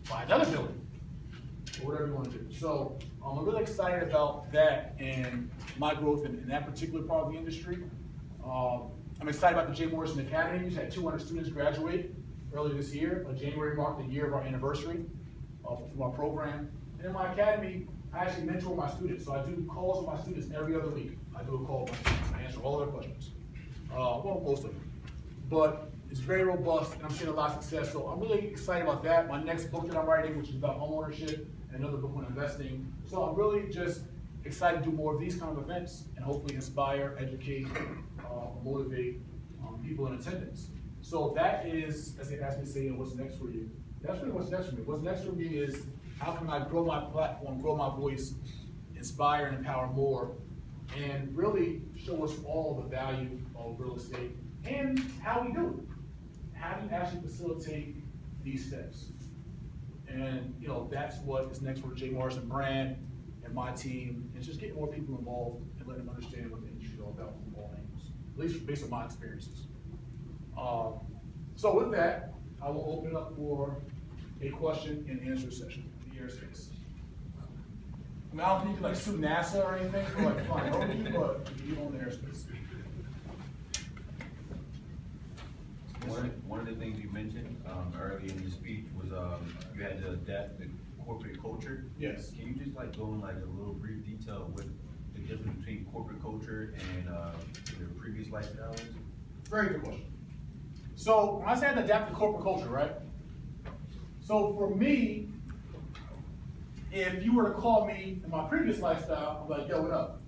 buy another building, or whatever you want to do. So I'm really excited about that and my growth in that particular part of the industry. I'm excited about the Morrison Academy. We've had 200 students graduate earlier this year. January marked the year of our anniversary from our program. And in my academy, I actually mentor my students. So I do calls with my students every other week. I do a call with my students. I answer all their questions. Well, most of them. But it's very robust, and I'm seeing a lot of success. So I'm really excited about that. My next book that I'm writing, which is about homeownership, and another book on investing. So I'm really just excited to do more of these kind of events and hopefully inspire, educate, motivate people in attendance. So that is, as they asked me to say, what's next for you? That's really what's next for me. What's next for me is how can I grow my platform, grow my voice, inspire and empower more, and really show us all the value of real estate and how we do it. How do you actually facilitate these steps? And that's what is next for J. Morrison brand and my team, and just get more people involved and let them understand what the industry is all about from all angles, at least based on my experiences. So with that, I will open it up for a question and answer session in the airspace. I mean, I don't think you can sue NASA or anything for flying over you, but you on the airspace. One of the things you mentioned earlier in your speech was you had to adapt the corporate culture. Yes. Can you just go in a little brief detail with the difference between corporate culture and your previous lifestyle is? Very good question. So when I say I had to adapt to corporate culture, right? So for me, if you were to call me in my previous lifestyle, I'm like, yo, what up?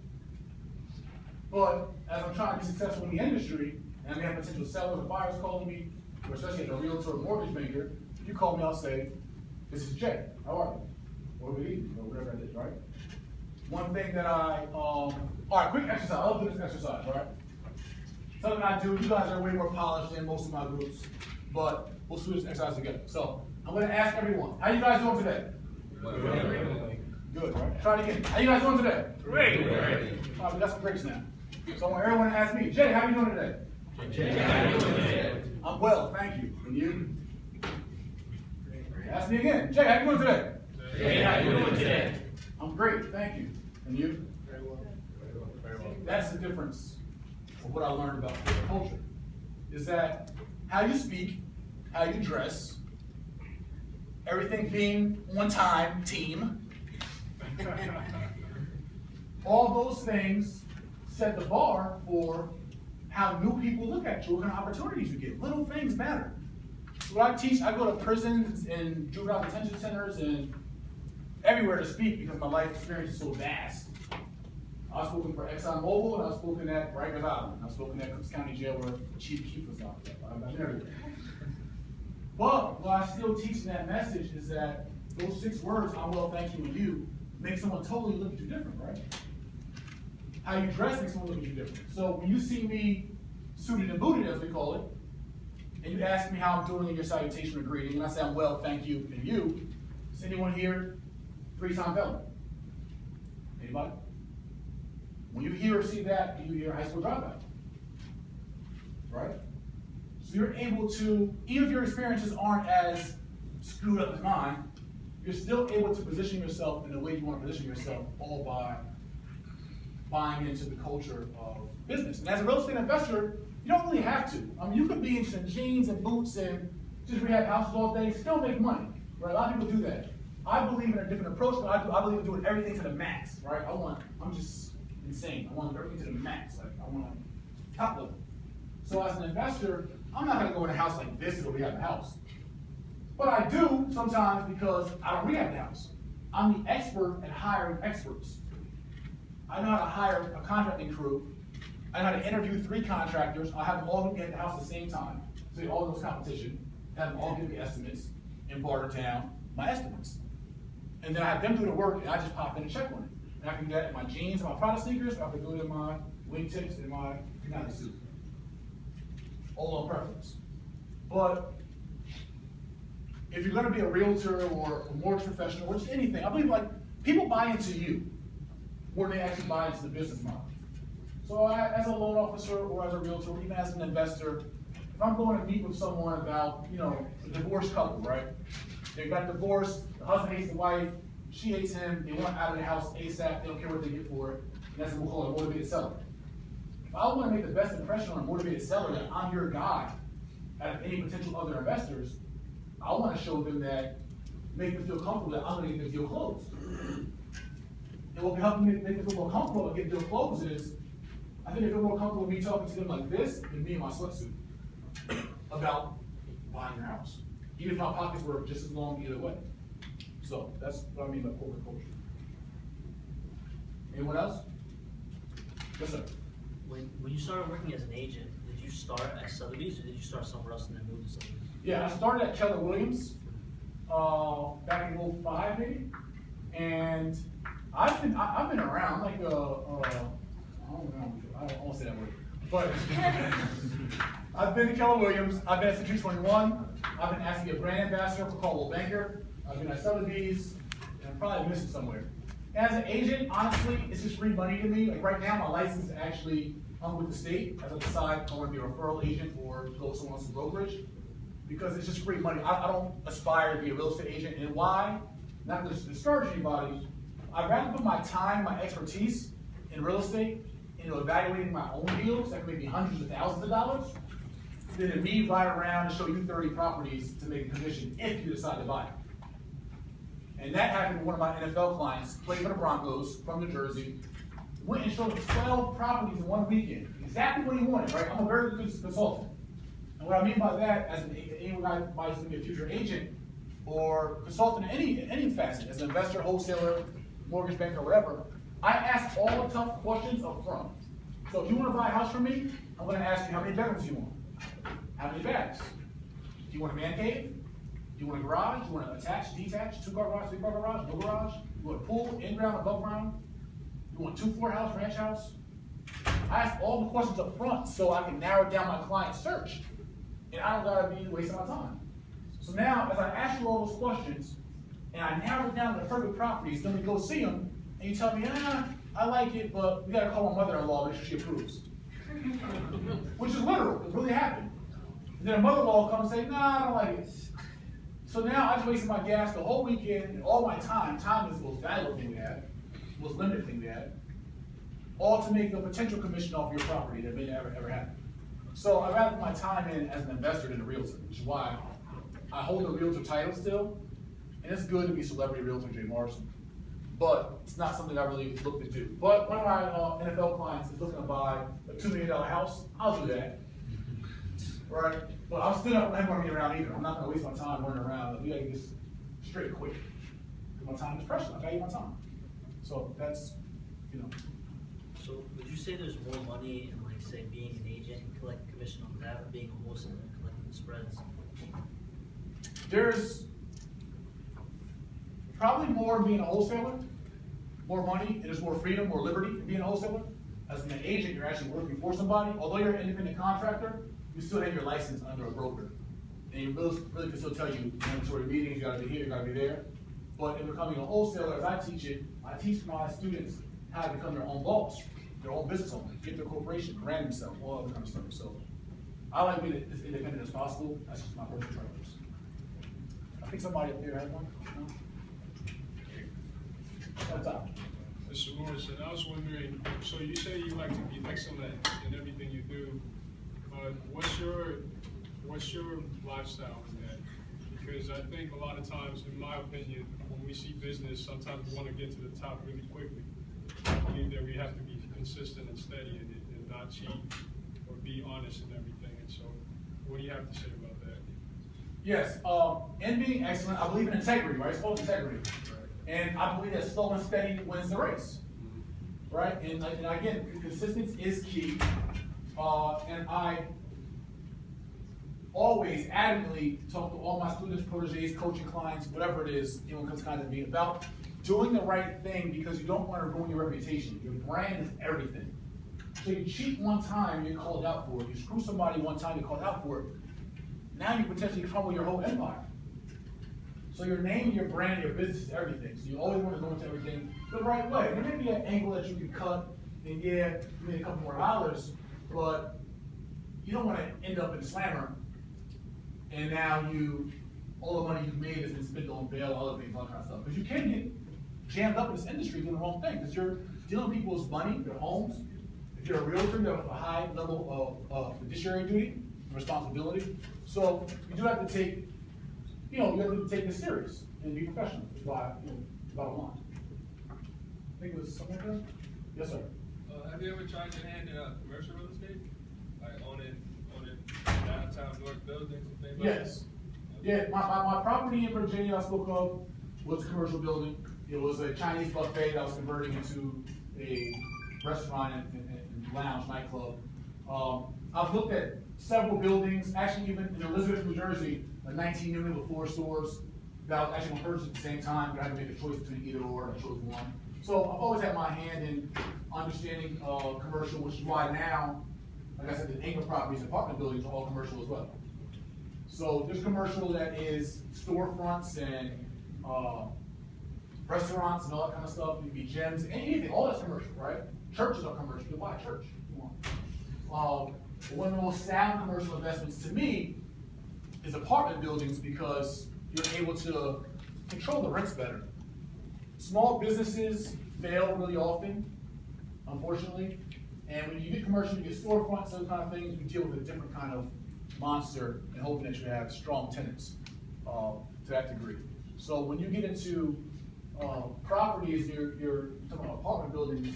But as I'm trying to be successful in the industry, and we have potential sellers or buyers calling me, or especially as a realtor or mortgage banker, if you call me, I'll say, this is Jay, how are you? Or good evening, or whatever it is, right? One thing that all right, quick exercise, I love doing this exercise, right? Something I do, you guys are way more polished than most of my groups, but we'll do this exercise together. So I'm gonna ask everyone, how you guys doing today? Good, right? Try it again. How you guys doing today? Great. All right, we got some breaks now. So I want everyone to ask me, Jay, how you doing today? I'm well, thank you. And you? Ask me again. Jay, how you doing today? Jay, how you doing today? I'm great, thank you. And you? Very well. That's the difference of what I learned about culture. Is that how you speak, how you dress, everything being on time, team. All those things set the bar for how new people look at you, what kind of opportunities you get. Little things matter. What I teach, I go to prisons and juvenile detention centers and everywhere to speak because my life experience is so vast. I've spoken for ExxonMobil, and I've spoken at Rutgers Island. I've spoken at Cooks County Jail where Chief Keef was out there. I've been everywhere. But what I still teach in that message is that those 6 words, I'm well, thank you, and you, make someone totally look at you different, right? How you dress makes someone look at you different. So when you see me suited and booted, as we call it, and you ask me how I'm doing in your salutation or greeting, and I say I'm well, thank you, and you, is anyone here 3-time felon? Anybody? When you hear or see that, you hear high school dropout, right? So you're able to, even if your experiences aren't as screwed up as mine, you're still able to position yourself in the way you want to position yourself, all by buying into the culture of business. And as a real estate investor, you don't really have to. I mean, you could be in some jeans and boots and just rehab houses all day, still make money, right? A lot of people do that. I believe in a different approach, but I believe in doing everything to the max, right? I'm just insane. I want everything to the max. Like, I want top level. So as an investor, I'm not gonna go in a house like this to go rehab a house. But I do sometimes because I don't rehab the house. I'm the expert at hiring experts. I know how to hire a contracting crew. I know how to interview 3 contractors. I'll have them all get the house at the same time. So they all those competition, have them all give me estimates and barter down my estimates. And then I have them do the work and I just pop in and check on it. And I can do that in my jeans and my Prada sneakers, or I can do it in my wingtips and my United suit. All on preference. But if you're gonna be a realtor or a mortgage professional or just anything, I believe people buy into you more than they actually buy into the business model. So as a loan officer or as a realtor, or even as an investor, if I'm going to meet with someone about, a divorced couple, right? They got divorced, the husband hates the wife, she hates him, they want out of the house ASAP, they don't care what they get for it, and that's what we'll call a motivated seller. If I want to make the best impression on a motivated seller, that I'm your guy, out of any potential other investors, I want to show them that, make them feel comfortable that I'm going to get the deal closed. And what can help them make them feel more comfortable and get the deal closed is, I think they feel more comfortable with me talking to them like this than me in my sweatsuit about buying your house. Even if my pockets were just as long either way. So that's what I mean by corporate culture. Anyone else? Yes, sir. When you started working as an agent, did you start at Sotheby's or did you start somewhere else and then move to Sotheby's? Yeah, I started at Keller Williams back in 05 maybe, and I've been around like I won't say that word, but I've been to Keller Williams, I've been at Century 21, I've been asked to be a brand ambassador for Caldwell Banker, I've been at Sotheby's, and I'm probably missing somewhere. As an agent, honestly, it's just free money to me. Like right now, my license is actually hung with the state as I decide if I want to be a referral agent or go to someone else's brokerage, because it's just free money. I don't aspire to be a real estate agent, and why? Not to discourage anybody. I'd rather put my time, my expertise in real estate into evaluating my own deals that could make me hundreds of thousands of dollars than to me ride around and show you 30 properties to make a commission if you decide to buy it. And that happened with one of my NFL clients, played for the Broncos from New Jersey, went and showed him 12 properties in one weekend. Exactly what he wanted, right? I'm a very good consultant. And what I mean by that, as anyone that might be a future agent or consultant in any facet, as an investor, wholesaler, mortgage banker, or whatever, I ask all the tough questions up front. So if you want to buy a house from me, I'm going to ask you how many bedrooms you want, how many baths. Do you want a man cave? Do you want a garage? Do you want an attached, detached, 2-car garage, 3-car garage, no garage? You want a pool, in-ground, above ground? You want a 2-floor house, ranch house? I ask all the questions up front so I can narrow down my client search. And I don't gotta be wasting my time. So now, as I ask you all those questions, and I narrow down the perfect properties, then we go see them, and you tell me, I like it, but we gotta call my mother-in-law, make sure she approves. Which is literal, it really happened. And then a mother-in-law comes and say, nah, I don't like it. So now I just wasted my gas the whole weekend and all my time. Time is the most valuable thing we have, the most limited thing we have, all to make a potential commission off your property that may never ever happen. So I'd rather put my time in as an investor than a realtor, which is why I hold the realtor title still, and it's good to be celebrity realtor Jay Morrison, but it's not something I really look to do. But one of my NFL clients is looking to buy a $2 million house, I'll do that. Right? But I'm still not going to be around either. I'm not going to waste my time running around. We got to get this straight quick. Because my time is precious. I value my time. So that's, So would you say there's more money in, like, say, being an agent and collecting commission on that, or being a wholesaler and collecting the spreads? There's probably more in being a wholesaler, more money, and there's more freedom, more liberty in being a wholesaler. As an agent, you're actually working for somebody. Although you're an independent contractor, you still have your license under a broker. And you really can still tell you mandatory meetings, you gotta be here, you gotta be there. But in becoming a wholesaler, as I teach my students how to become their own boss, their own business owner, get their corporation, brand themselves, all other kind of stuff. So I like being as independent as possible. That's just my personal preference. I think somebody up there had one. No? What's up? Mr. Morrison, I was wondering, so you say you like to be excellent in everything you do. What's your lifestyle in that? Because I think a lot of times, in my opinion, when we see business, sometimes we want to get to the top really quickly. I believe that we have to be consistent and steady in it and not cheat or be honest in everything. And so, what do you have to say about that? Yes, in being excellent, I believe in integrity, right? It's called integrity. Right. And I believe that slow and steady wins the race, right? And again, consistency is key. And I always adamantly talk to all my students, proteges, coaching clients, whatever it is, anyone comes contact me about doing the right thing, because you don't want to ruin your reputation. Your brand is everything. So you cheat one time, you're called out for it. You screw somebody one time, you're called out for it. Now you potentially crumble your whole empire. So your name, your brand, your business is everything. So you always want to go into everything the right way. There may be an angle that you can cut, and yeah, you made a couple more dollars, but you don't want to end up in a slammer, and now all the money you've made has been spent on bail, other things, all that kind of stuff. Because you can get jammed up in this industry doing the wrong thing, because you're dealing with people's money, their homes. If you're a realtor, you have a high level of fiduciary duty and responsibility. So you do have to take, you have to take this serious and be professional. That's why, bottom line. I think it was something like that? Yes, sir. Have you ever tried your hand in commercial real estate? Like owning downtown North buildings and things like that? Yes. Yeah, my property in Virginia I spoke of was a commercial building. It was a Chinese buffet that I was converting into a restaurant and lounge nightclub. I've looked at several buildings, actually even in Elizabeth, New Jersey, a 19-unit with 4 stores that I was actually going to purchase at the same time, but I had to make a choice between either or, and I chose one. So I've always had my hand in understanding commercial, which is why now, like I said, the anchor properties, apartment buildings are all commercial as well. So there's commercial that is storefronts and restaurants and all that kind of stuff. It could be gyms, anything, all that's commercial, right? Churches are commercial. You can buy a church if you want. One of the most sound commercial investments to me is apartment buildings because you're able to control the rents better. Small businesses fail really often, unfortunately. And when you get commercial, you get storefronts, those kind of things, you deal with a different kind of monster and hoping that you have strong tenants to that degree. So when you get into properties, you're talking about apartment buildings,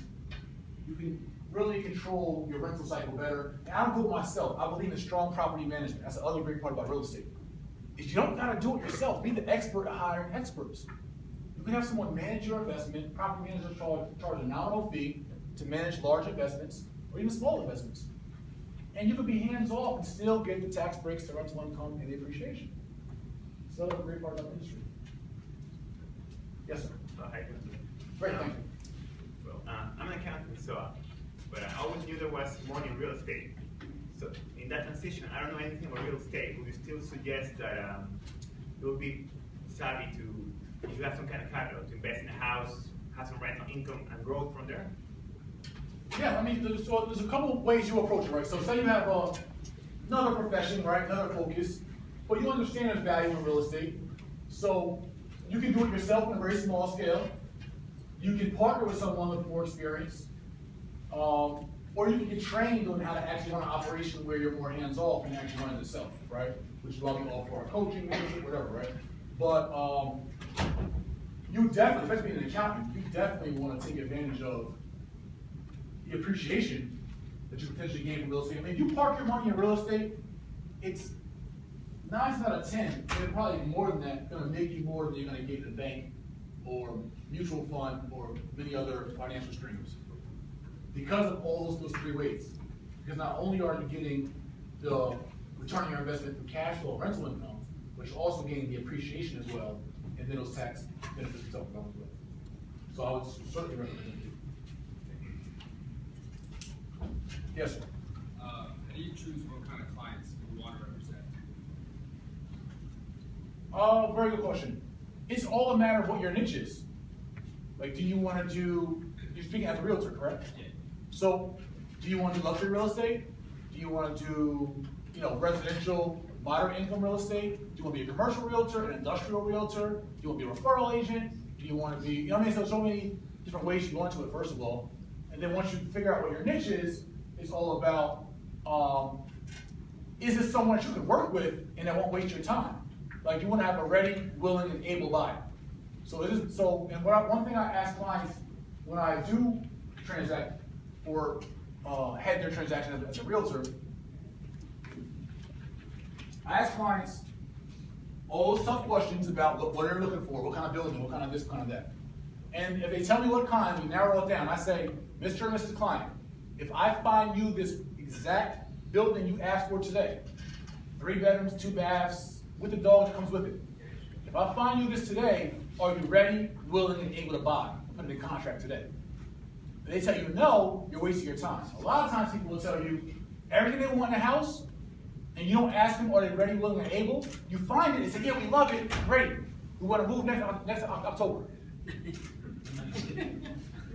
you can really control your rental cycle better. And I don't do it myself. I believe in strong property management. That's the other great part about real estate. Is you don't gotta do it yourself. Be the expert at hiring experts. You can have someone manage your investment. Property managers charge a nominal fee to manage large investments or even small investments. And you can be hands-off and still get the tax breaks, the rental income, and the appreciation. So that's a great part of the industry. Yes, sir. Hi. Great, thank you. Well, I'm an accountant, but I always knew there was money in real estate. So in that transition, I don't know anything about real estate. Would you still suggest that it would be savvy to, if you have some kind of capital, to invest in a house, have some rental income, and grow from there? Yeah, I mean, there's a couple of ways you approach it, right? So say you have another profession, right, another focus, but you understand there's value in real estate. So you can do it yourself on a very small scale. You can partner with someone with more experience. Or you can get trained on how to actually run an operation where you're more hands-off and actually run it yourself, right? Which is why we offer our coaching, whatever, right? But you definitely, especially being an accountant, you definitely want to take advantage of the appreciation that you potentially gain from real estate. I mean, if you park your money in real estate, it's 9 out of 10, and probably more than that, going to make you more than you're going to get in the bank or mutual fund or many other financial streams. Because of all those 3 ways. Because not only are you getting the return on your investment through cash flow, rental income, but you're also getting the appreciation as well, and then those tax benefits we talked about as well. So I would certainly recommend it. Yes, sir. How do you choose what kind of clients you want to represent? Very good question. It's all a matter of what your niche is. Like, do you want to do, you're speaking as a realtor, correct? Yeah. So, do you want to do luxury real estate? Do you want to do, residential, moderate income real estate? Do you want to be a commercial realtor, an industrial realtor? Do you want to be a referral agent? Do you want to be, so so many different ways you go into it, first of all. And then once you figure out what your niche is, it's all about, is this someone that you can work with and that won't waste your time? Like, you want to have a ready, willing, and able buyer. So and one thing I ask clients when I do transact or head their transaction as a realtor, I ask clients all those tough questions about what they're looking for, what kind of building, what kind of this, what kind of that. And if they tell me what kind, we narrow it down. I say, Mr. and Mrs. Client, if I find you this exact building you asked for today, 3 bedrooms, 2 baths, with the dog that comes with it. If I find you this today, are you ready, willing, and able to buy? Put it in contract today. If they tell you no, you're wasting your time. A lot of times people will tell you everything they want in a house, and you don't ask them, are they ready, willing, and able? You find it and say, yeah, we love it, great. We want to move next October.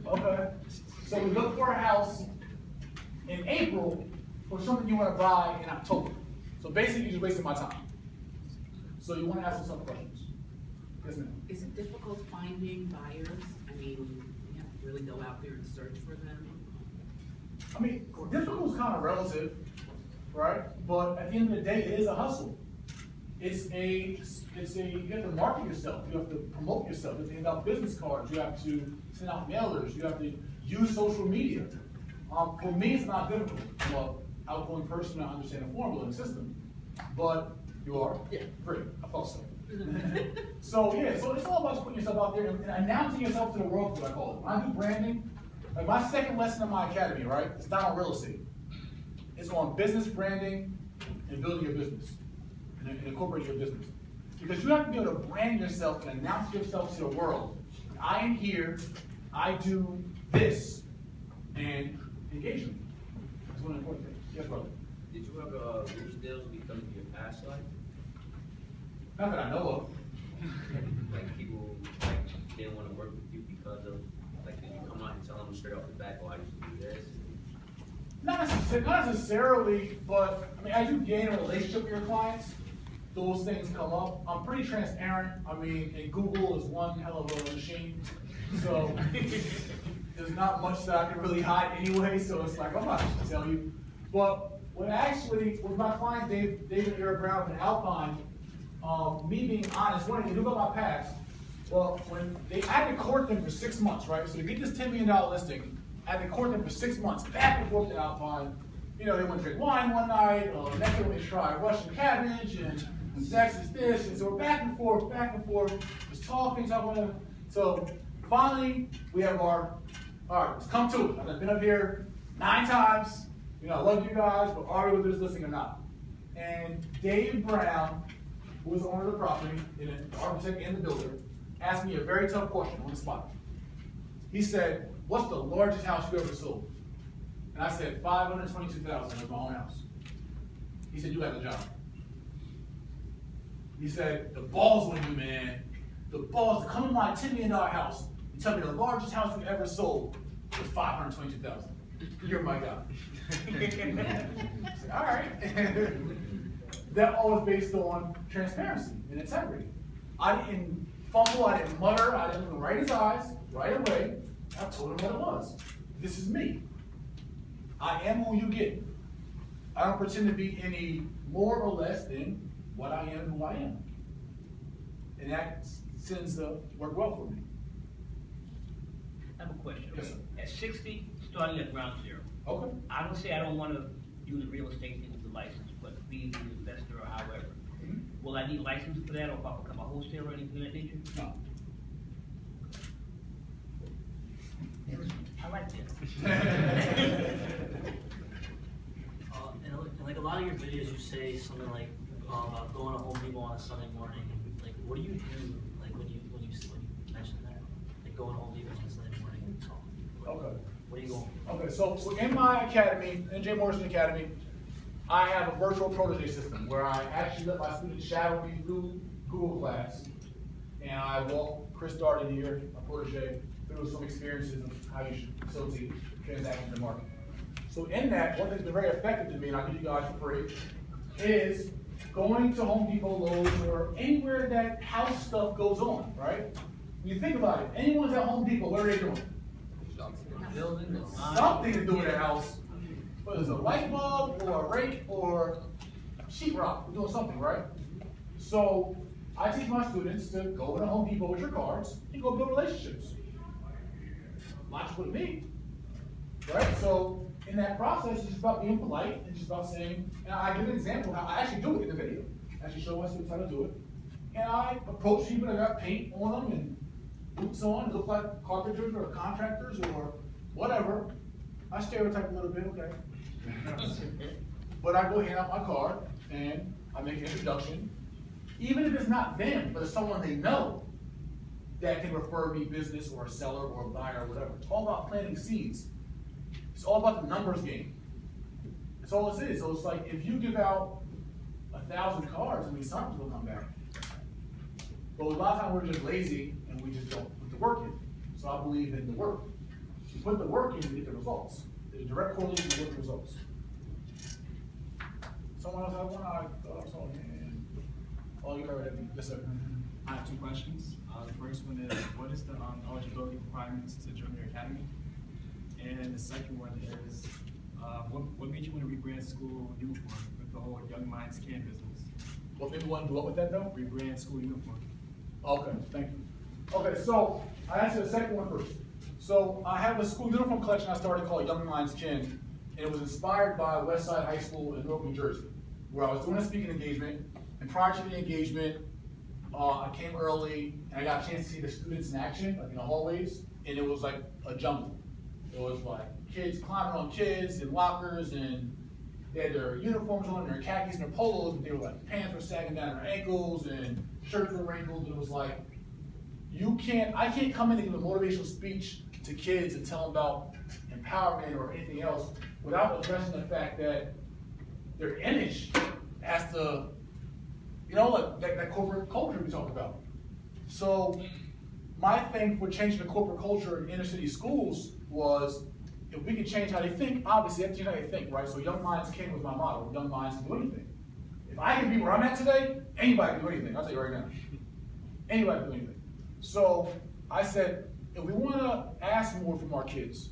Okay. So we look for a house in April for something you want to buy in October. So basically, you're just wasting my time. So you want to ask them some questions. Yes, ma'am. Is it difficult finding buyers? I mean, you have to really go out there and search for them? I mean, difficult is kind of relative, right? But at the end of the day, it is a hustle. you have to market yourself, you have to promote yourself, you have to hand out business cards, you have to send out mailers, you have to use social media. For me, it's not difficult. I'm an outgoing person, I understand the formula and system, but you are? Yeah. Great, I thought so. So yeah, so it's all about just putting yourself out there and announcing yourself to the world, is what I call it. When I do branding, like my second lesson in my academy, right, it's not on real estate. It's on business branding and building your business and incorporating your business. Because you have to be able to brand yourself and announce yourself to the world. I am here, I do this, and engage them. That's one important thing. Yes, brother? Did you ever lose deals because of your past life? Not that I know of. Like people like didn't want to work with you because of like did you come out and tell them straight off the bat, oh I used to do this? Not necessarily, but I mean, as you gain a relationship with your clients, those things come up. I'm pretty transparent. I mean, and Google is one hell of a machine, so there's not much that I can really hide anyway. So it's like I'm not going to tell you. But when actually, with my client David Era Brown and Alpine, me being honest, when you look at my past, well, I had to court them for 6 months, right? So to get this $10 million listing, I had to court them for 6 months, back and forth to Alpine. You know, they went to drink wine one night, next day we try Russian cabbage, and sex is this, and so we're back and forth, just talking. So finally, we have all right, let's come to it. I've been up here 9 times. You know, I love you guys, but are we with this listing or not? And Dave Brown, who was the owner of the property, the architect and the builder, asked me a very tough question on the spot. He said, what's the largest house you ever sold? And I said, $522,000 was my own house. He said, you have a job. He said, the balls on you, man. The balls to come in my $10 million house and tell me the largest house you ever sold was $522,000. You're my guy. I said, all right. That all was based on transparency and integrity. I didn't fumble, I didn't mutter, I didn't look right in his eyes right away. I told him what it was. This is me. I am who you get. I don't pretend to be any more or less than what I am, who I am. And that tends to work well for me. I have a question. Yes, sir. At 60, starting at ground zero. Okay. I don't say I don't want to do the real estate thing with the license, but be the investor or however. Mm-hmm. Will I need license for that, or if I become a wholesaler or anything of that nature? No. I like that. And like a lot of your videos, you say something like about going to Home Depot on a Sunday morning. Like, what do you do? Like when you mention that, like going to Home Depot on a Sunday morning and talking. Okay. Where are you going? Okay, so in my academy, in Morrison Academy, I have a virtual protege system where I actually let my students shadow me through Google Class, and I walk Chris Darden here, my protege, through some experiences of how you should facilitate transactions in the market. So in that, one thing's been very effective to me, and I'll give you guys for free, is going to Home Depot, Lowe's, or anywhere that house stuff goes on, right? When you think about it, anyone's at Home Depot, what are they doing? Something to do with their house. Whether it's a light bulb, or a rake, or sheetrock, we're doing something, right? So I teach my students to go to Home Depot with your cards and go build relationships. Logical to me, right? So in that process, it's just about being polite and just about saying, and I give an example how I actually do it in the video. I actually show my students how to do it. And I approach people that got paint on them and boots on, it look like carpenters or contractors or whatever. I stereotype a little bit, okay? But I go hand out my card and I make an introduction. Even if it's not them, but it's someone they know that can refer me business or a seller or a buyer or whatever. It's all about planting seeds. It's all about the numbers game. That's all it is. So it's like if you give out 1,000 cards, I mean, something will come back. But a lot of times we're just lazy and we just don't put the work in. So I believe in the work. You put the work in, you get the results. There's a direct correlation with the results. Someone else have one? I thought I saw a hand. Oh, you heard it. Yes, sir. I have 2 questions. The first one is, what is the eligibility requirements to join your academy? And the second one is, what made you want to rebrand school Newport with the whole Young Minds Can business? What maybe want to do up with that though? Rebrand school uniform. Okay, thank you. Okay, so I answer the second one first. So I have a school uniform collection I started called Young Minds Kin, and it was inspired by Westside High School in Newark, New Jersey, where I was doing a speaking engagement, and prior to the engagement, I came early, and I got a chance to see the students in action, like in the hallways, and it was like a jungle. It was like kids climbing on kids in lockers, and they had their uniforms on, their khakis and their polos, and they were like, pants were sagging down their ankles, and shirts were wrinkled, and it was like, I can't come in and give a motivational speech to kids and tell them about empowerment or anything else without addressing the fact that their image has to, like that corporate culture we talk about. So my thing for changing the corporate culture in inner city schools was, if we could change how they think, obviously, that's how they think, right? So Young Minds King was my motto. Young minds can do anything. If I can be where I'm at today, anybody can do anything. I'll tell you right now. Anybody can do anything. So I said, if we want to ask more from our kids,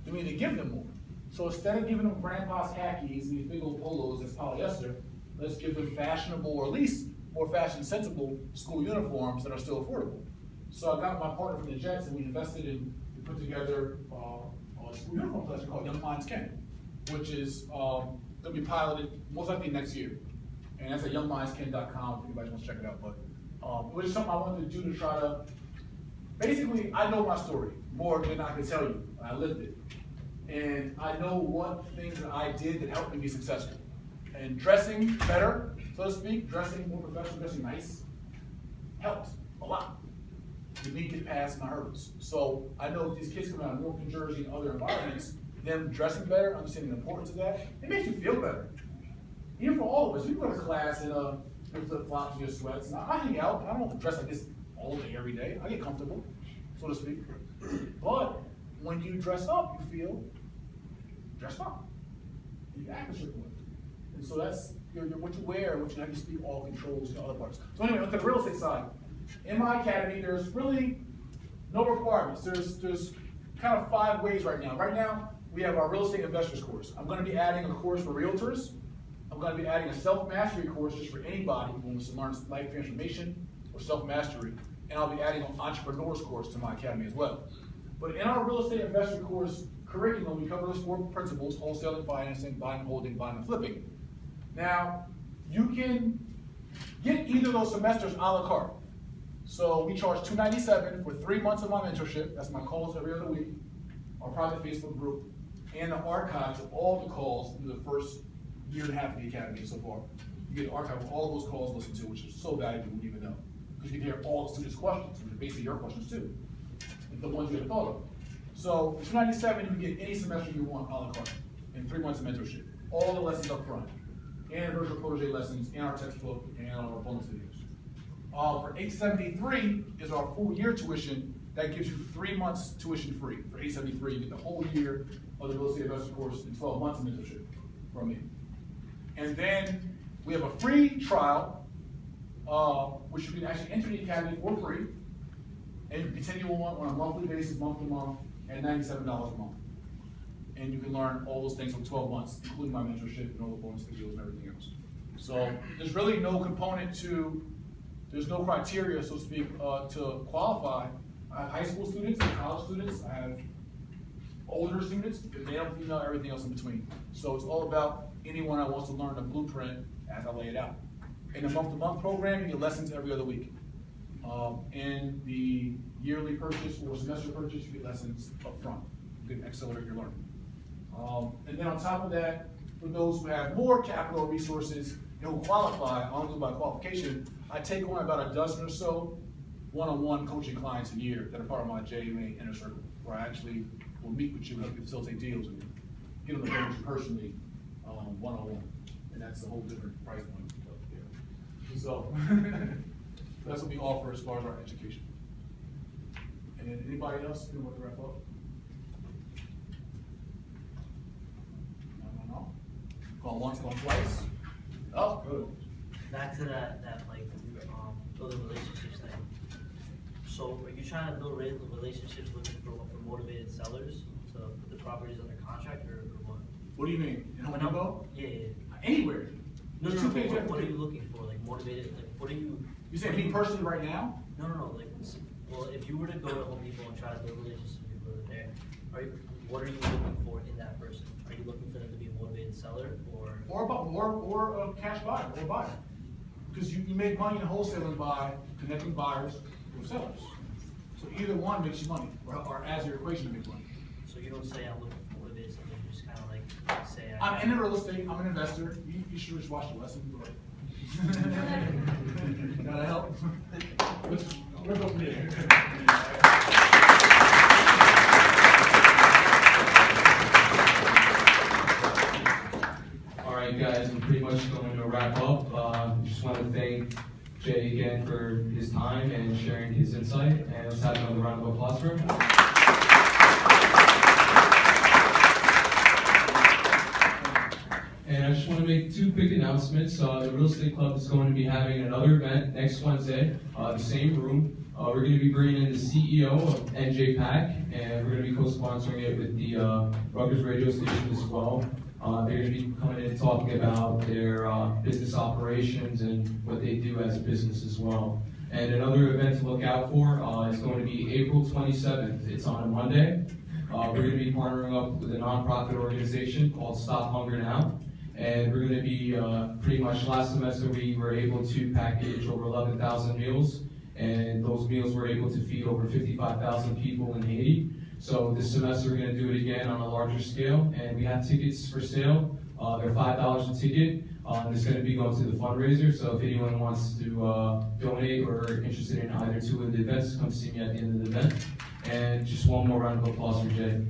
then we need to give them more. So instead of giving them grandpa's khakis and these big old polos that's polyester, let's give them fashionable, or at least more fashion sensible school uniforms that are still affordable. So I got my partner from the Jets, and we invested in, we put together a school uniform collection called Young Minds Ken, which is going to be piloted most likely next year. And that's at youngmindsken.com if anybody wants to check it out. But it was just something I wanted to do to try to, basically, I know my story more than I can tell you. I lived it. And I know what things that I did that helped me be successful. And dressing better, so to speak, dressing more professional, dressing nice, helped a lot to me get past my hurdles. So I know these kids coming out of Newark, New Jersey, and other environments, them dressing better, understanding the importance of that, it makes you feel better. Even for all of us, you go to class in your flip-flops and your sweats. And I hang out, I don't dress like this all day, every day. I get comfortable, so to speak. But when you dress up, you feel dressed up. You act a certain way. And so that's what you wear, what you have to speak, all controls the other parts. So anyway, look at the real estate side. In my academy, there's really no requirements. There's kind of 5 ways right now. Right now, we have our real estate investors course. I'm going to be adding a course for realtors. I'm going to be adding a self-mastery course just for anybody who wants to learn life transformation or self-mastery. And I'll be adding an entrepreneur's course to my academy as well. But in our real estate investor course curriculum, we cover those 4 principles: wholesaling, financing, buying and holding, buying and flipping. Now, you can get either of those semesters a la carte. So we charge $297 for 3 months of my mentorship. That's my calls every other week, our private Facebook group, and the archives of all the calls in the first year and a half of the academy so far. You get an archive of all those calls listened to, which is so valuable you wouldn't even know. Because you can hear all the students' questions, which are basically your questions too, the ones you haven't thought of. So for $297, you can get any semester you want a la carte in 3 months of mentorship. All the lessons up front, and virtual protege lessons, and our textbook, and our bonus videos. For $873 is our full year tuition. That gives you 3 months tuition free. For $873, you get the whole year of the real estate investor course in 12 months of mentorship from me. And then we have a free trial, which you can actually enter the academy for free, and you can continue on a monthly basis, month to month, at $97 a month. And you can learn all those things for 12 months, including my mentorship and all the bonus videos and everything else. So there's really no component to, there's no criteria, so to speak, to qualify. I have high school students and college students. I have older students, male, female, everything else in between. So it's all about anyone that wants to learn the blueprint as I lay it out. In the month-to-month program, you get lessons every other week. In the yearly purchase or semester purchase, you get lessons up front. You can accelerate your learning. And then on top of that, for those who have more capital resources and who qualify, I don't do by qualification, I take on about a dozen or so one-on-one coaching clients a year that are part of my JMA inner circle, where I actually will meet with you and help you facilitate deals with you, get them to know you personally, one-on-one. And that's a whole different price point. So that's what we offer as far as our education. And then anybody else who want to wrap up? No. Going once, going twice. Oh, good. Back to that building relationships thing. So are you trying to build relationships looking for motivated sellers to put the properties under contract or what? What do you mean? In Home Depot? Yeah. Anywhere. No, There's no, two things you have what to are you do. looking for, like motivated, like what are you? You saying me personally right now? No, like, well, if you were to go to Home Depot and try to build relationships with people that are there, what are you looking for in that person? Are you looking for them to be a motivated seller, or? Or a cash buyer, or buyer. Because you make money in wholesaling by connecting buyers with sellers. So either one makes you money, or as your equation to make money. So you don't say I'm looking for motivated seller, you just kind of like say. I'm in real estate, I'm an investor, you should just watch the lesson, but. Gotta help. We'll go from there. All right, guys, I'm pretty much going to wrap up. Just want to thank Jay again for his time and sharing his insight, and let's have another round of applause for him. And I just want to make two quick announcements. The Real Estate Club is going to be having another event next Wednesday, the same room. We're going to be bringing in the CEO of NJ Pack, and we're going to be co-sponsoring it with the Rutgers radio station as well. They're going to be coming in talking about their business operations and what they do as a business as well. And another event to look out for is going to be April 27th. It's on a Monday. We're going to be partnering up with a nonprofit organization called Stop Hunger Now. And we're going to be pretty much last semester we were able to package over 11,000 meals. And those meals were able to feed over 55,000 people in Haiti. So this semester we're going to do it again on a larger scale, and we have tickets for sale. They're $5 a ticket. It's going to be going to the fundraiser, so if anyone wants to donate or interested in either two of the events, come see me at the end of the event. And just one more round of applause for Jay.